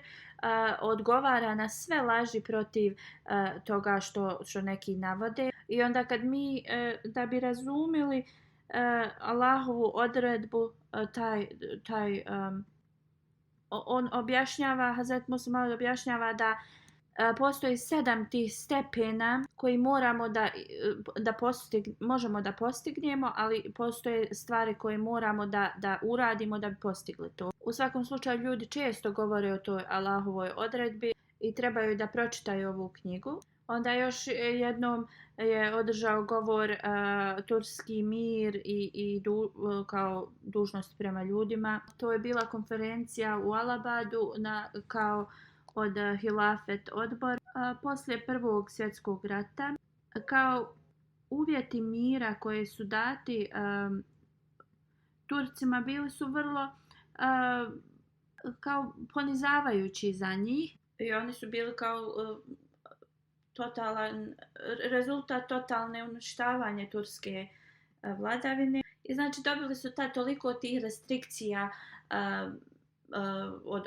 odgovara na sve laži protiv toga što neki navode. I onda kad mi da bi razumjeli Allahovu odredbu, on objašnjava, Hazret Muslim Maud objašnjava da postoji 7 tih stepena koji možemo da postignemo, ali postoje stvari koje moramo da uradimo da bi postigli to. U svakom slučaju ljudi često govore o toj Allahovoj odredbi i trebaju da pročitaju ovu knjigu. Onda još jednom je održao govor turski mir kao dužnost prema ljudima. To je bila konferencija u Alabadu kao od hilafet odbor. Poslije Prvog svjetskog rata kao uvjeti mira koje su dati Turcima bili su vrlo kao ponizavajući za njih i oni su bili kao rezultat totalne uništavanje turske vladavine. I znači dobili su toliko tih restrikcija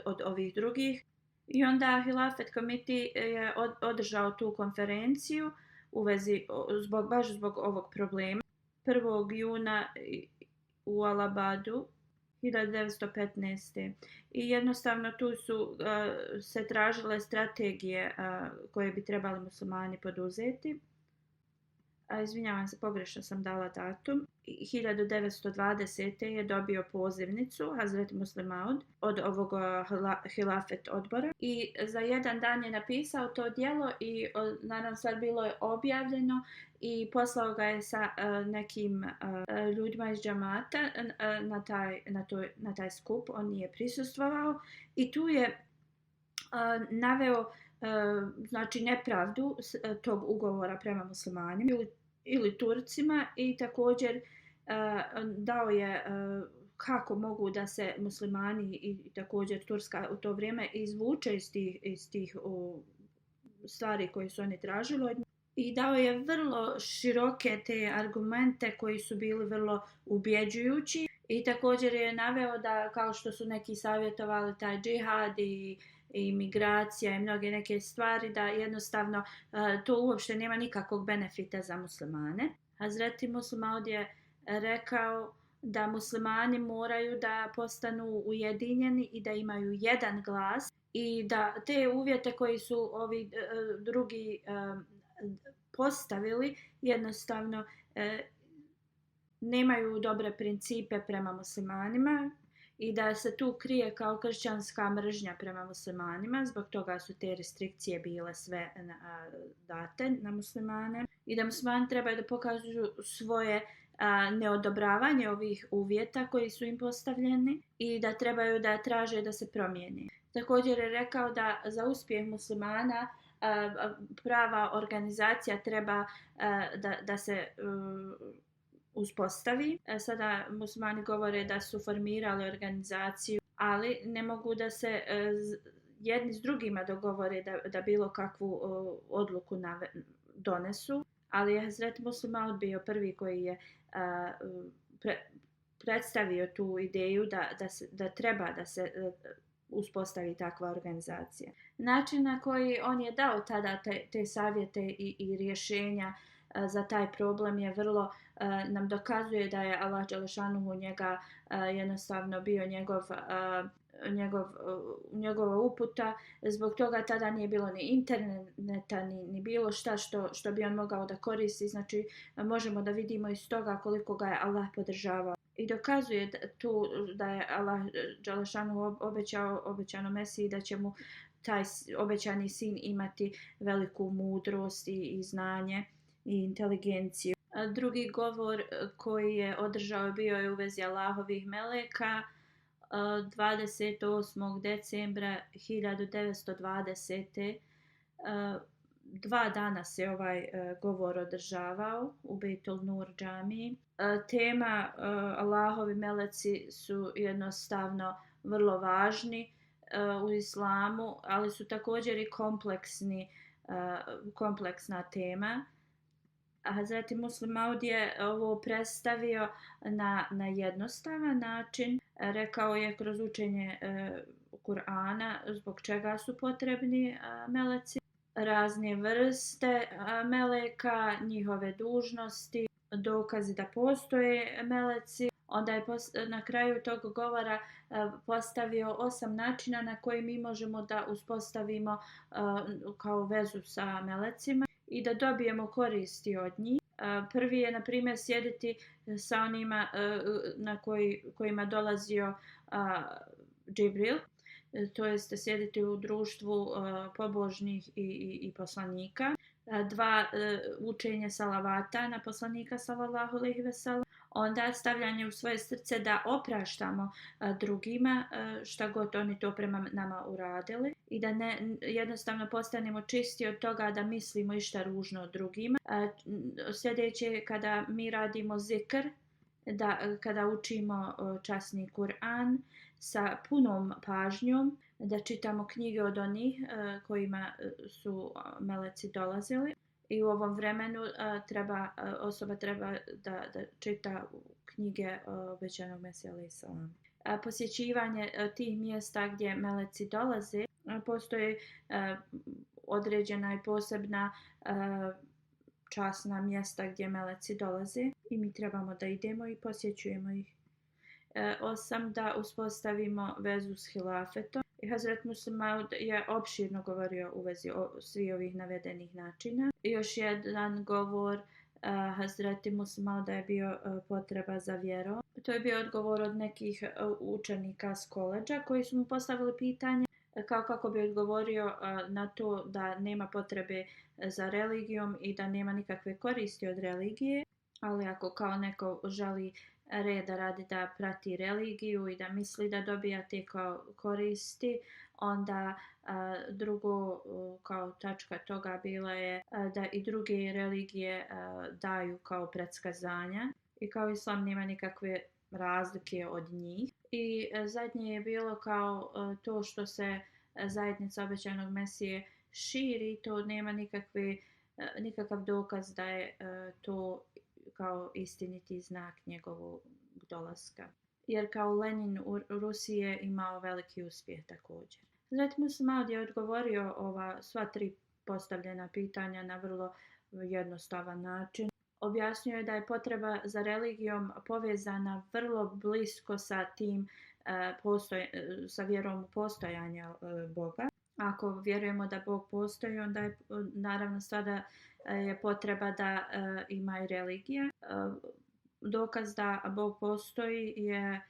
od ovih drugih. I onda Hilafet Committee je održao tu konferenciju u vezi baš zbog ovog problema. 1. juna u Alabadu 1915. I jednostavno tu su se tražile strategije koje bi trebali muslimani poduzeti. Izvinjavam se, pogrešno sam dala datum. 1920. je dobio pozivnicu Hazret Muslim Maud od ovog hilafet odbora i za jedan dan je napisao to djelo i naravno sad bilo je objavljeno i poslao ga je sa nekim ljudima iz džamata na taj skup. On nije prisustvovao i tu je naveo znači nepravdu tog ugovora prema muslimanima ili Turcima i također dao je kako mogu da se muslimani i također Turska u to vrijeme izvuče iz tih stvari koje su oni tražili od njih. I dao je vrlo široke te argumente koji su bili vrlo ubjeđujući. I također je naveo da kao što su neki savjetovali taj džihad i migracija i mnoge neke stvari, da jednostavno to uopšte nema nikakvog benefita za muslimane. Hazreti Muslim Maud je rekao da muslimani moraju da postanu ujedinjeni i da imaju jedan glas i da te uvjete koji su ovi drugi postavili jednostavno nemaju dobre principe prema muslimanima i da se tu krije kao kršćanska mržnja prema muslimanima, zbog toga su te restrikcije bile sve date na muslimane i da muslimani trebaju da pokažu svoje neodobravanje ovih uvjeta koji su im postavljeni i da trebaju da traže da se promijeni. Također je rekao da za uspjeh muslimana prava organizacija treba da se uspostavi. Sada muslimani govore da su formirali organizaciju, ali ne mogu da se jedni s drugima dogovore da bilo kakvu odluku donesu. Ali je Hazret Muslim Maud bio prvi koji je predstavio tu ideju da treba da se uspostavi takva organizacija. Način na koji on je dao tada te savjete i rješenja za taj problem je vrlo nam dokazuje da je Allah dželešanuhu njega jednostavno bio njegova uputa. Zbog toga tada nije bilo ni interneta ni bilo šta što bi on mogao da koristi. Znači možemo da vidimo iz toga koliko ga je Allah podržavao. I dokazuje tu da je Allah dželešanuhu obećano Mesiji da će mu taj obećani sin imati veliku mudrost i znanje i inteligenciju. Drugi govor koji je održao bio je u vezi Allahovih meleka 28. decembra 1920. 2 dana se ovaj govor održavao u Beitul Nur džamiji. Tema Allahovi meleci su jednostavno vrlo važni u islamu, ali su također i kompleksna tema. Hazreti Muslim Maud je ovo predstavio na jednostavan način. Rekao je kroz učenje Kur'ana zbog čega su potrebni meleci, razne vrste meleka, njihove dužnosti, dokazi da postoje meleci. Onda je na kraju tog govora postavio 8 načina na koji mi možemo da uspostavimo kao vezu sa melecima i da dobijemo koristi od njih. Prvi je, na primjer, sjediti sa onima kojima dolazio Džibril, to jest sjediti u društvu pobožnih i poslanika. 2 učenje salavata na poslanika sallallahu alejhi ve sellem. Onda stavljanje u svoje srce da opraštamo drugima šta god oni to prema nama uradili i da jednostavno postanemo čisti od toga da mislimo išta ružno od drugima. Sljedeće je kada mi radimo zikr, kada učimo časni Kur'an sa punom pažnjom, da čitamo knjige od onih kojima su meleci dolazili. I u ovom vremenu osoba treba da čita knjige obećanog Mesija alejhi selam. Posjećivanje tih mjesta gdje meleci dolaze, postoji određena i posebna časna mjesta gdje meleci dolaze i mi trebamo da idemo i posjećujemo ih. 8. Da uspostavimo vezu s hilafetom. I Hazret Muslim Maud je opširno govorio u vezi svih ovih navedenih načina. I još jedan govor Hazreti Muslim Mauda je bio potreba za vjerom. To je bio odgovor od nekih učenika s koledža koji su mu postavili pitanje kako bi odgovorio na to da nema potrebe za religijom i da nema nikakve koristi od religije. Ali ako kao neko želi reda radi da prati religiju i da misli da dobija te kao koristi, onda drugo kao tačka toga bila je da i druge religije daju kao predskazanja i kao islam nema nikakve razlike od njih. I zadnje je bilo kao to što se zajednica obećanog Mesije širi, to nema nikakav dokaz da je to kao istiniti znak njegovog dolaska. Jer kao Lenin u Rusiji je imao veliki uspjeh također. Hazret Muslih Maud je odgovorio ova sva tri postavljena pitanja na vrlo jednostavan način. Objasnio je da je potreba za religijom povezana vrlo blisko sa tim sa vjerom u postojanje Boga. Ako vjerujemo da Bog postoji, onda je naravno sada je potreba da ima i religija. Dokaz da Bog postoji je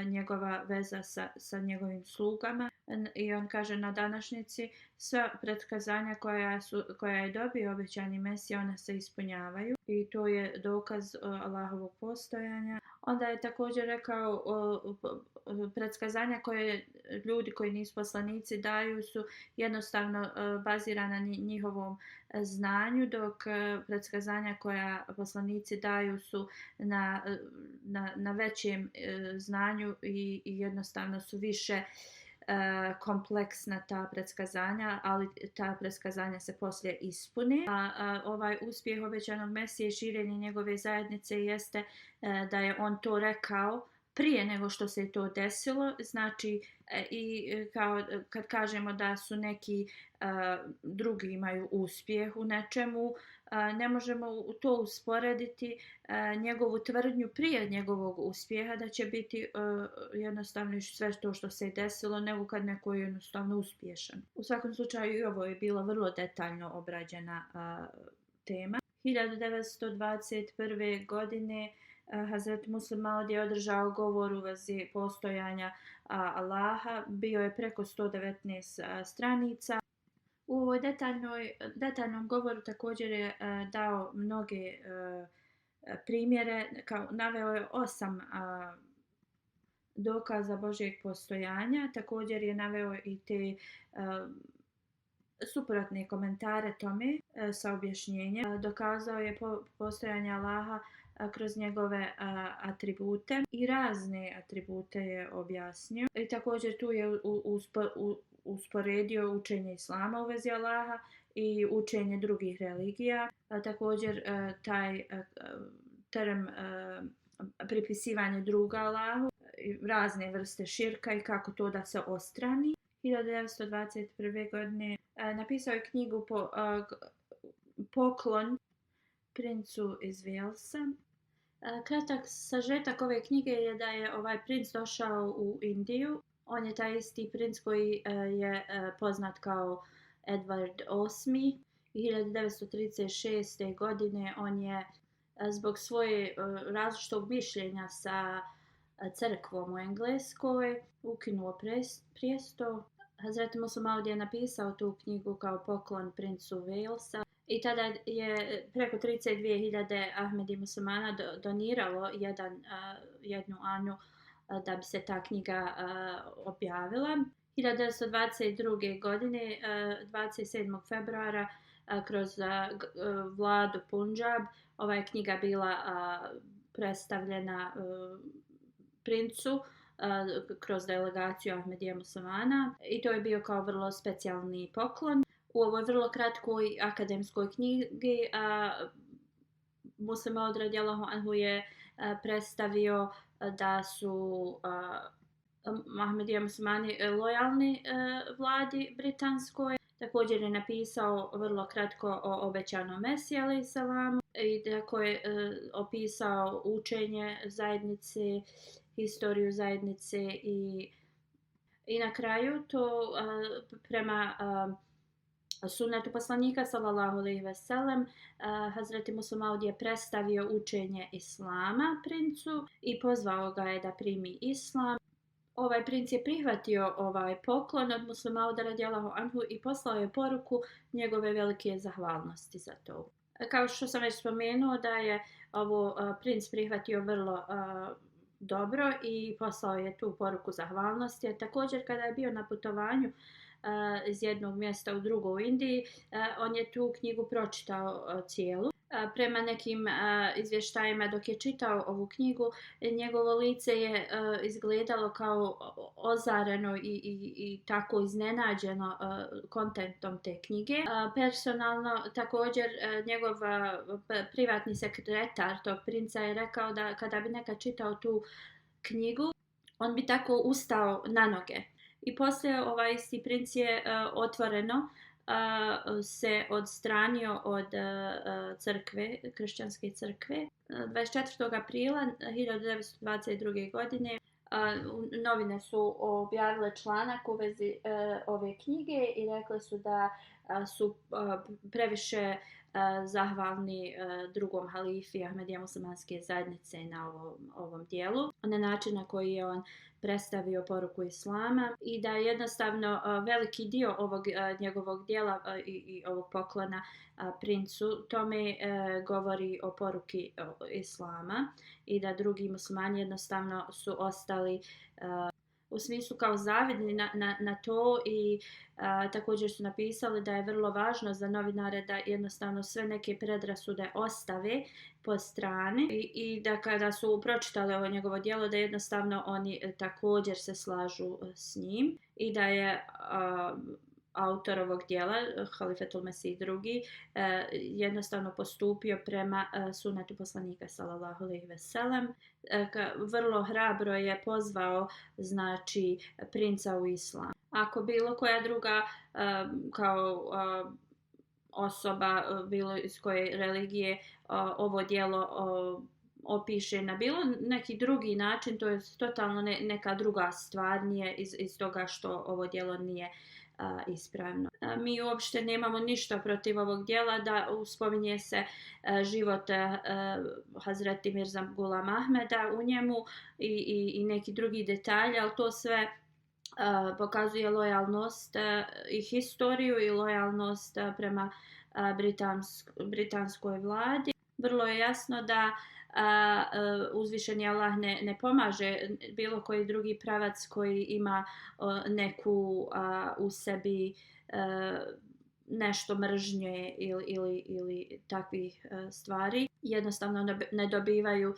njegova veza sa njegovim slugama i on kaže na današnjici sva predskazanja koja je dobio obećani Mesija, ona se ispunjavaju i to je dokaz Allahovog postojanja. Onda je također rekao predskazanja koje ljudi koji nisu poslanici daju su jednostavno bazirana na njihovom znanju, dok predskazanja koja poslanici daju su na većem znanju i jednostavno su više kompleksna ta predskazanja, ali ta predskazanja se poslije ispune. Ovaj uspjeh obećanog Mesije i širenje njegove zajednice jeste da je on to rekao prije nego što se to desilo. Znači, i kad kažemo da su neki drugi imaju uspjeh u nečemu, ne možemo to usporediti njegovu tvrdnju prije njegovog uspjeha da će biti jednostavno sve to što se desilo, nego kad neko je jednostavno uspješan. U svakom slučaju i ovo je bila vrlo detaljno obrađena tema. 1921. godine Hazret Muslih Maud je održao govor u vezi postojanja Allaha. Bio je preko 119 stranica. U ovoj detaljnom govoru također je dao mnoge primjere, naveo je 8 dokaza Božjeg postojanja, također je naveo i te suprotne komentare tome sa objašnjenjem. Dokazao je postojanje Allaha kroz njegove atribute i razne atribute je objasnio. I također tu je usporedio učenje Islama u vezi Allaha i učenje drugih religija. Također taj term pripisivanje druga Allahu, razne vrste širka i kako to da se odstrani. 1921. godine napisao je knjigu Poklon princu iz Walesa. Kratak sažetak ove knjige je da je ovaj princ došao u Indiju. On je taj isti princ koji je poznat kao Edward VIII. 1936. godine on je zbog svoje različitog mišljenja sa crkvom u Engleskoj ukinuo prijesto. Hazret Muslih Maud je napisao tu knjigu kao poklon princu Walesa. I tada je preko 32.000 Ahmedi muslimana doniralo jednu anu da bi se ta knjiga objavila. 1922. godine, 27. februara, kroz vladu Punjab, ova je knjiga bila predstavljena princu kroz delegaciju Ahmedija muslimana i to je bio kao vrlo specijalni poklon. U ovoj vrlo kratkoj akademskoj knjigi Muslih Maud radijallahu anhu je predstavio da su Ahmedija muslimani lojalni vladi britanskoj. Također je napisao vrlo kratko o obećanom Mesiji alejhi selam i tako je opisao učenje zajednice, historiju zajednice i na kraju to prema sunnetu poslanika sallallahu alejhi ve sellem Hazreti Muslih Maud je predstavio učenje Islama princu i pozvao ga je da primi Islam. Ovaj princ je prihvatio ovaj poklon od Muslih Mauda radijallahu anhu i poslao je poruku njegove velike zahvalnosti za to. Kao što sam već spomenuo da je ovo princ prihvatio vrlo dobro i poslao je tu poruku zahvalnosti. Također kada je bio na putovanju iz jednog mjesta u drugo u Indiji, on je tu knjigu pročitao cijelu Prema nekim izvještajima dok je čitao ovu knjigu, njegovo lice je izgledalo kao ozareno i tako iznenađeno kontentom te knjige. Personalno također njegov privatni sekretar tog princa je rekao da kada bi nekad čitao tu knjigu, on bi tako ustao na noge. I poslije ovaj isti princ je otvoreno se odstranio od crkve, kršćanske crkve. 24. aprila 1922. godine novine su objavile članak u vezi ove knjige i rekli su da su previše zahvalni drugom halifi Ahmedija muslimanske zajednice na ovom dijelu, na način na koji je on predstavio poruku islama i da jednostavno veliki dio ovog njegovog dijela i ovog poklona princu tome govori o poruki islama i da drugi muslimani jednostavno su ostali u smislu kao zavidni na to i također su napisali da je vrlo važno za novinare da jednostavno sve neke predrasude ostave po strani i da kada su pročitali ovo njegovo djelo da jednostavno oni također se slažu s njim i da je autor ovog djela, Halifetul Mesih II, jednostavno postupio prema sunetu poslanika sallallahu alejhi ve sellem. Vrlo hrabro je pozvao znači princa u islam. Ako bilo koja druga kao osoba, bilo iz koje religije ovo djelo opiše na bilo neki drugi način, to je totalno neka druga stvar, nije iz toga što ovo djelo nije ispravno. Mi uopšte nemamo ništa protiv ovog djela, da spominje se život Hazreti Mirza Ghulam Ahmeda u njemu i neki drugi detalji, ali to sve pokazuje lojalnost i historiju i lojalnost prema britanskoj vladi. Vrlo je jasno da uzvišeni Allah ne pomaže bilo koji drugi pravac koji ima neku u sebi nešto mržnje ili takvih stvari. Jednostavno ne dobivaju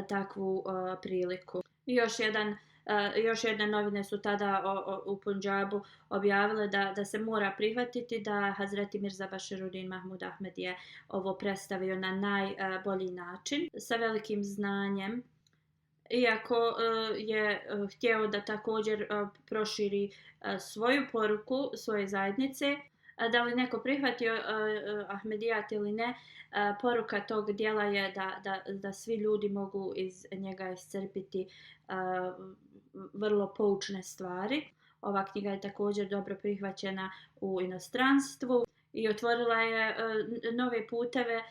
takvu priliku. Još jedne novine su tada u Punjabu objavile da se mora prihvatiti da Hazreti Mirza Bashiruddin Mahmud Ahmed je ovo predstavio na najbolji način, sa velikim znanjem. Iako je htio da također proširi svoju poruku svoje zajednice, da li neko prihvatio Ahmedijat ili ne, poruka tog djela je da svi ljudi mogu iz njega iscrpiti vrlo poučne stvari. Ova knjiga je također dobro prihvaćena u inostranstvu i otvorila je nove puteve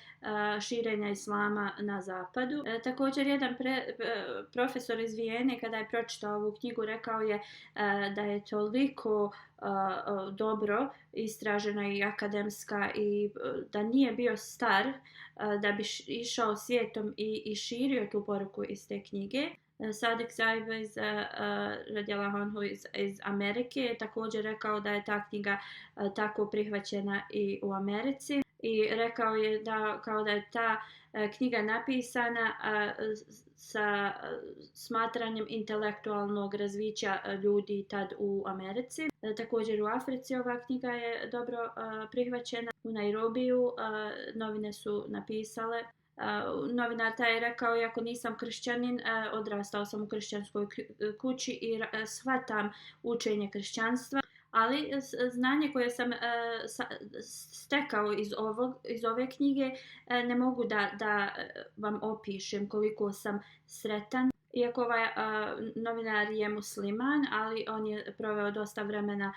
širenja islama na zapadu. Također jedan profesor iz Vijene kada je pročitao ovu knjigu rekao je da je toliko dobro istražena i akademska i da nije bio star da bi išao svijetom i širio tu poruku iz te knjige. Sadiq Saib radijallahu anhu iz Amerike je također rekao da je ta knjiga tako prihvaćena i u Americi i rekao je da je ta knjiga napisana sa smatranjem intelektualnog razvića ljudi tad u Americi. Također u Africi ova knjiga je dobro prihvaćena. U Nairobiju novine su napisale. Novinar taj je rekao, iako nisam kršćanin, odrastao sam u kršćanskoj kući i shvatam učenje kršćanstva, ali znanje koje sam stekao iz ove knjige ne mogu da vam opišem koliko sam sretan. Iako ovaj novinar je musliman, ali on je proveo dosta vremena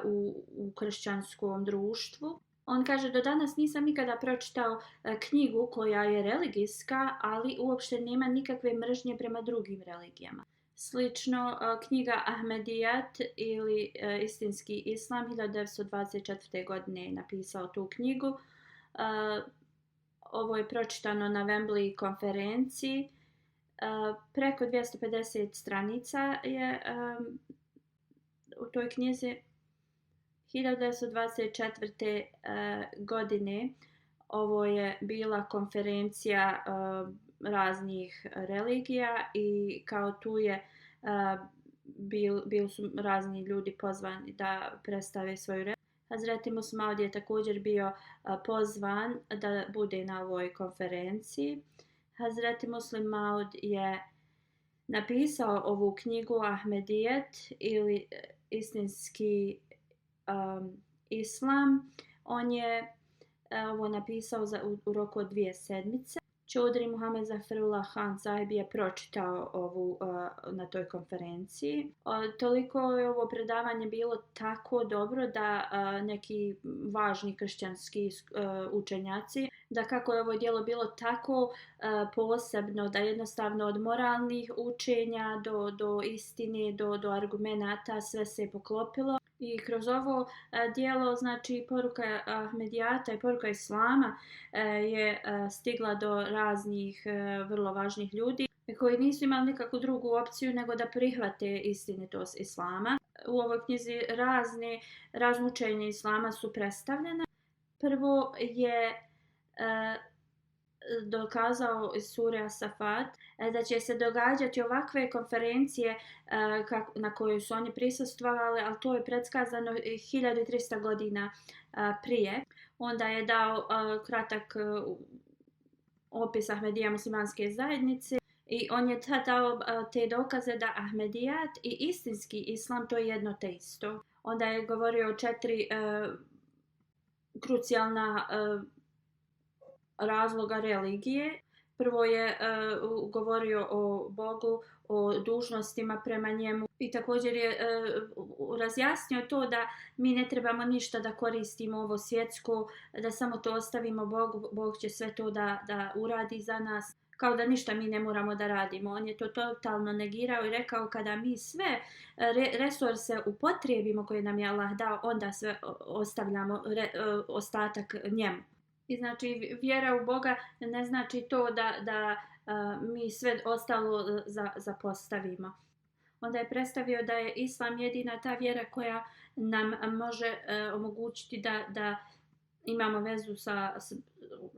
u kršćanskom društvu. On kaže, do danas nisam nikada pročitao knjigu koja je religijska, ali uopšte nema nikakve mržnje prema drugim religijama. Slično, knjiga Ahmedijat ili Istinski islam 1924. godine je napisao tu knjigu. Ovo je pročitano na Wembley konferenciji. Preko 250 stranica je u toj knjizi. 1924. Godine Ovo je bila konferencija raznih religija i kao tu je bili su razni ljudi pozvani da predstave svoju religiju. Hazreti Musmaud je također bio pozvan da bude na ovoj konferenciji. Hazreti Muslim Maud je napisao ovu knjigu Ahmedijet ili istinski islam. On je ovo napisao u roku od 2 sedmice. Čudri Muhammed Zafarullah Khan Sahib je pročitao ovu na toj konferenciji. Toliko je ovo predavanje bilo tako dobro da neki važni kršćanski učenjaci, da kako je ovo djelo bilo tako posebno da jednostavno od moralnih učenja do istine, do argumenata sve se je poklopilo. I kroz ovo djelo, znači poruka Ahmedijata i poruka Islama je stigla do raznih vrlo važnih ljudi koji nisu imali nikakvu drugu opciju nego da prihvate istinitost Islama. U ovoj knjizi razne učenje Islama su predstavljene. Prvo je dokazao iz sure As-Safat da će se događati ovakve konferencije na kojoj su oni prisustvovali, ali to je predskazano 1300 godina prije. Onda je dao kratak opis Ahmedija muslimanske zajednice i on je dao te dokaze da Ahmedijat i istinski islam to je jedno te isto. Onda je govorio o 4 krucijalna razloga religije. Prvo je govorio o Bogu, o dužnostima prema njemu i također je razjasnio to da mi ne trebamo ništa da koristimo ovo svjetsko, da samo to ostavimo Bogu, Bog će sve to da uradi za nas, kao da ništa mi ne moramo da radimo. On je to totalno negirao i rekao kada mi sve resurse upotrijebimo koje nam je Allah dao, onda sve ostavljamo ostatak njemu. I znači vjera u Boga ne znači to da mi sve ostalo zapostavimo. Onda je predstavio da je Islam jedina ta vjera koja nam može omogućiti da imamo vezu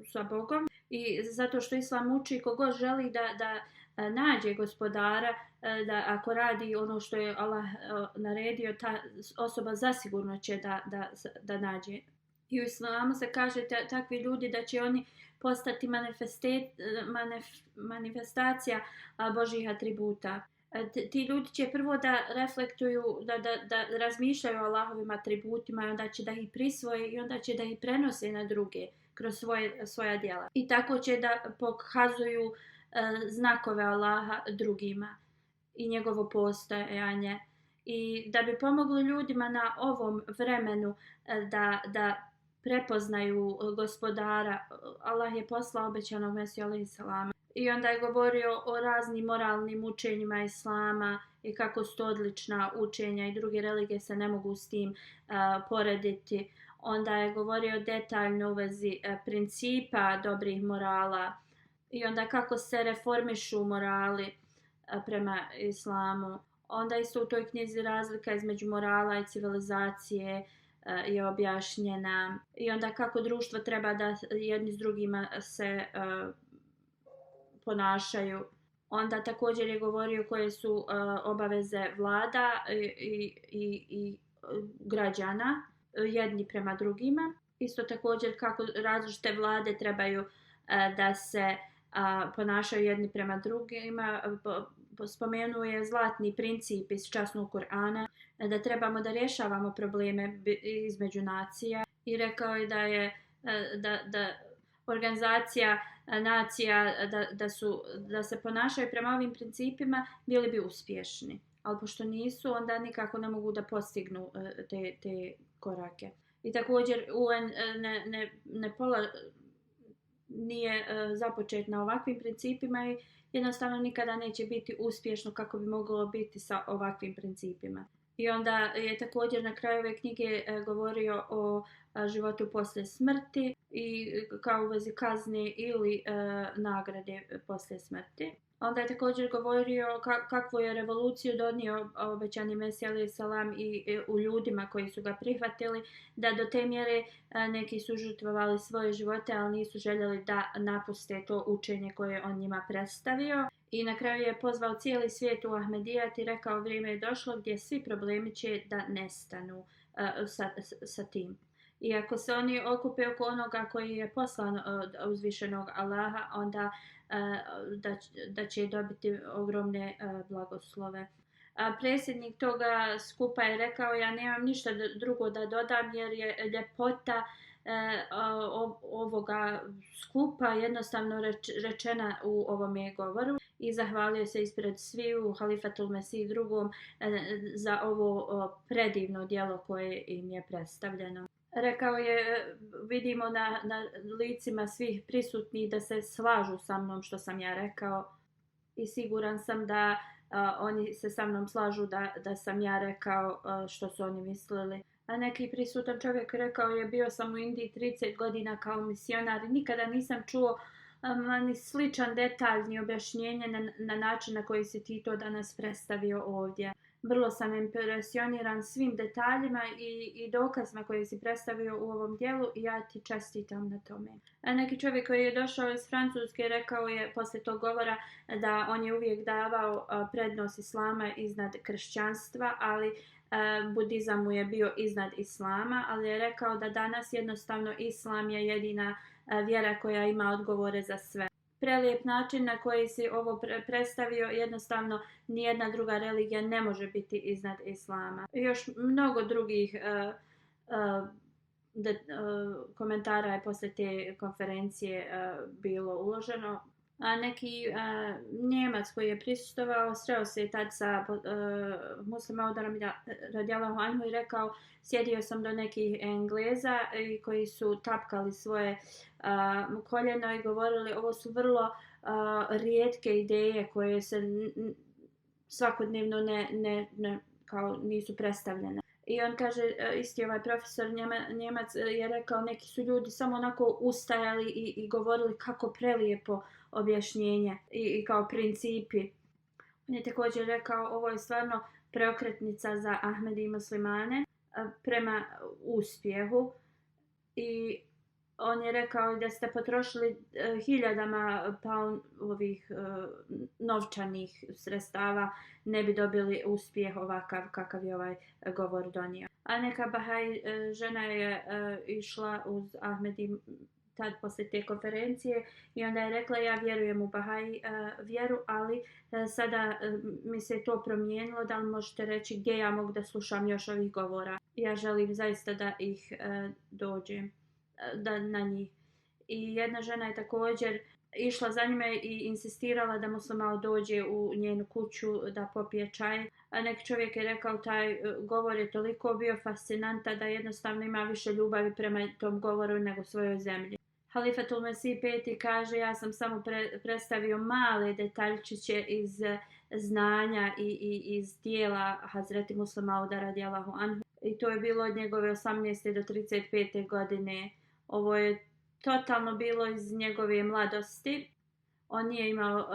sa Bogom. I zato što Islam uči kogo želi da nađe gospodara, da ako radi ono što je Allah naredio, ta osoba zasigurno će da nađe. I u Islamu se kaže takvi ljudi da će oni postati manifestacija Božjih atributa. Ti ljudi će prvo da reflektuju, da razmišljaju o Allahovim atributima i onda će da ih prisvoje i onda će da ih prenose na druge kroz svoja djela. I tako će da pokazuju znakove Allaha drugima i njegovo postojanje. I da bi pomogli ljudima na ovom vremenu da prepoznaju gospodara, Allah je poslao obećanog Mesiju alejhi selam. I onda je govorio o raznim moralnim učenjima Islama i kako su to odlična učenja i druge religije se ne mogu s tim porediti. Onda je govorio detaljno u vezi principa dobrih morala i onda kako se reformišu morali prema Islamu. Onda isto u toj knjizi razlika između morala i civilizacije je objašnjena i onda kako društvo treba da jedni s drugima se ponašaju. Onda također je govorio koje su obaveze vlada i građana jedni prema drugima. Isto također kako različite vlade trebaju da se ponašaju jedni prema drugima. Spomenuo je zlatni princip iz časnog Kur'ana, da trebamo da rješavamo probleme između nacija i rekao je da organizacija nacija da se ponašaju prema ovim principima bili bi uspješni, ali pošto nisu onda nikako ne mogu da postignu te korake. I također UN nije započet na ovakvim principima i jednostavno nikada neće biti uspješno kako bi moglo biti sa ovakvim principima. I onda je također na kraju ove knjige govorio o životu poslije smrti i kao u vezi kazne ili nagrade poslije smrti. Onda je također govorio kakvu je revoluciju donio obećani Mesija alejhi salam i u ljudima koji su ga prihvatili, da do te mjere neki su žrtvovali svoje živote, ali nisu željeli da napuste to učenje koje on njima predstavio. I na kraju je pozvao cijeli svijet u Ahmedijat i rekao vrijeme je došlo gdje svi problemi će da nestanu sa tim. I ako se oni okupe oko onoga koji je poslan od uzvišenog Allaha, onda da će dobiti ogromne blagoslove. Predsjednik toga skupa je rekao, ja nemam ništa drugo da dodam jer je ljepota ovoga skupa jednostavno rečena u ovome govoru i zahvalio se ispred sviju Halifatul Mesih drugom za ovo predivno djelo koje im je predstavljeno. Rekao je, vidimo na licima svih prisutnih da se slažu sa mnom što sam ja rekao i siguran sam da oni se sa mnom slažu da sam ja rekao što su oni mislili. A neki prisutan čovjek rekao je, bio sam u Indiji 30 godina kao misionar i nikada nisam čuo ni sličan detalj ni objašnjenje na način na koji si ti to danas predstavio ovdje. Vrlo sam impresioniran svim detaljima i dokazima koje si predstavio u ovom dijelu i ja ti čestitam na tome. A neki čovjek koji je došao iz Francuske rekao je poslije tog govora da on je uvijek davao prednost islama iznad kršćanstva, ali budizam mu je bio iznad islama, ali je rekao da danas jednostavno islam je jedina vjera koja ima odgovore za sve. Prelijep način na koji si ovo predstavio, jednostavno nijedna druga religija ne može biti iznad islama. Još mnogo drugih komentara je poslije te konferencije bilo uloženo. Neki Njemac koji je prisustvovao sreo se tad sa Muslim Maudarom radijallahu anhu i rekao, sjedio sam do nekih Engleza koji su tapkali svoje koljeno i govorili, ovo su vrlo rijetke ideje koje se svakodnevno kao nisu predstavljene. I on kaže, isti ovaj profesor Njemac je rekao, neki su ljudi samo onako ustajali i govorili kako prelijepo objašnjenje i kao principi. On je također rekao, ovo je stvarno preokretnica za Ahmedi i muslimane prema uspjehu i on je rekao da ste potrošili hiljadama ovih novčanih sredstava, ne bi dobili uspjeh ovakav kakav je ovaj govor donio. A neka Bahaj žena je išla uz Ahmedi tad poslije te konferencije i onda je rekla, ja vjerujem u Bahaj vjeru, ali sada mi se to promijenilo, da li možete reći gdje ja mogu da slušam još ovih govora. Ja želim zaista da ih dođem na njih. I jedna žena je također išla za njime i insistirala da muslima dođe u njenu kuću da popije čaj. A neki čovjek je rekao, taj govor je toliko bio fascinantan da jednostavno ima više ljubavi prema tom govoru nego svojoj zemlji. Halifatul Mesih V kaže, ja sam samo predstavio male detaljčiće iz znanja i iz dijela Hazreti Muslima Mauda radijallahu anhu. I to je bilo od njegove 18. do 35. godine. Ovo je totalno bilo iz njegove mladosti. On nije imao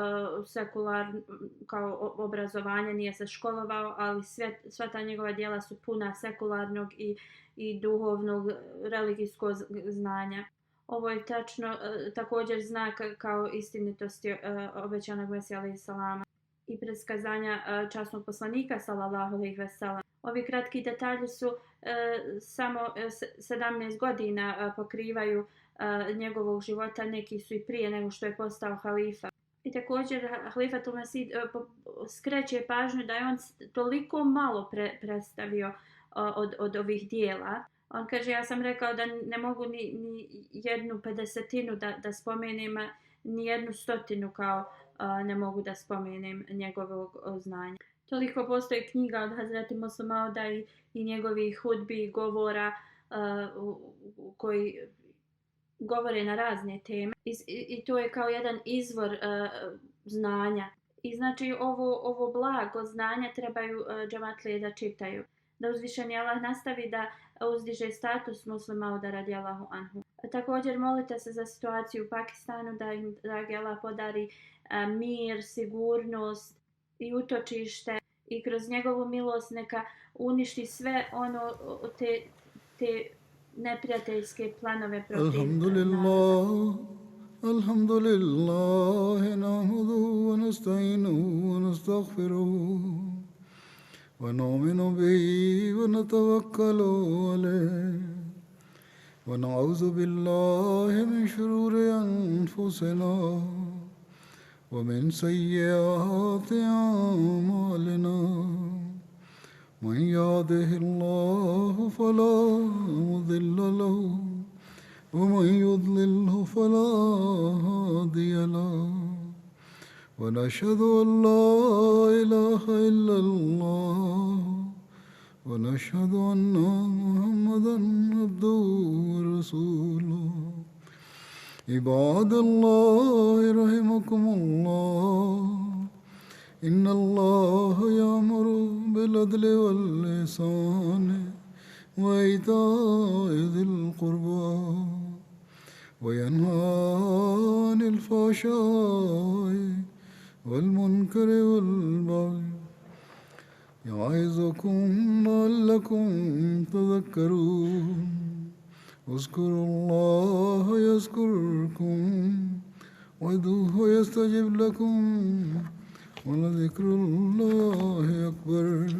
sekularno kao obrazovanje, nije se školovao, ali sva ta njegova djela su puna sekularnog i duhovnog religijskog znanja. Ovo je također znak kao istinitosti obećanog Mesija alejhi salama i predskazanja časnog poslanika sallallahu alejhi ve sellem. Ovi kratki detalji su samo 17 godina pokrivaju njegovog života, neki su i prije nego što je postao halifa. I također Halifatul Mesih skreće pažnju da je on toliko malo predstavio od ovih dijela. On kaže, ja sam rekao da ne mogu ni 1/50 da spomenem, ni 100 kao ne mogu da spomenem njegovog znanja. Toliko postoji knjiga od Hazreti Muslima Mauda i njegovih hudbi i govora koji govore na razne teme i to je kao jedan izvor znanja. I znači ovo blago znanja trebaju džematlije da čitaju. Da uzvišeni Allah nastavi da uzdiže status Muslima Mauda radijallahu anhu. Također molite se za situaciju u Pakistanu da im dragi Allah podari mir, sigurnost i utočište i kroz njegovu milost neka uništi sve te neprijateljske planove protiv الحمد naroda. لله الحمد لله نحمده ونستعينه ونستغفره ونؤمن به ونتوكل عليه ونعوذ بالله من شرور أنفسنا ومن سيئات أعمالنا من يهده الله فلا مضل له ومن يضلله فلا هادي له ونشهد أن لا إله إلا الله ونشهد أن محمدا عبده ورسوله عباد الله رحمكم الله إن الله يأمر بالعدل والإحسان وإيتاء ذي القربى وينهى عن الفحشاء والمنكر والبغي يعظكم لعلكم تذكرون اذكروا الله يذكركم وادعوه يستجب لكم ولذكر الله أكبر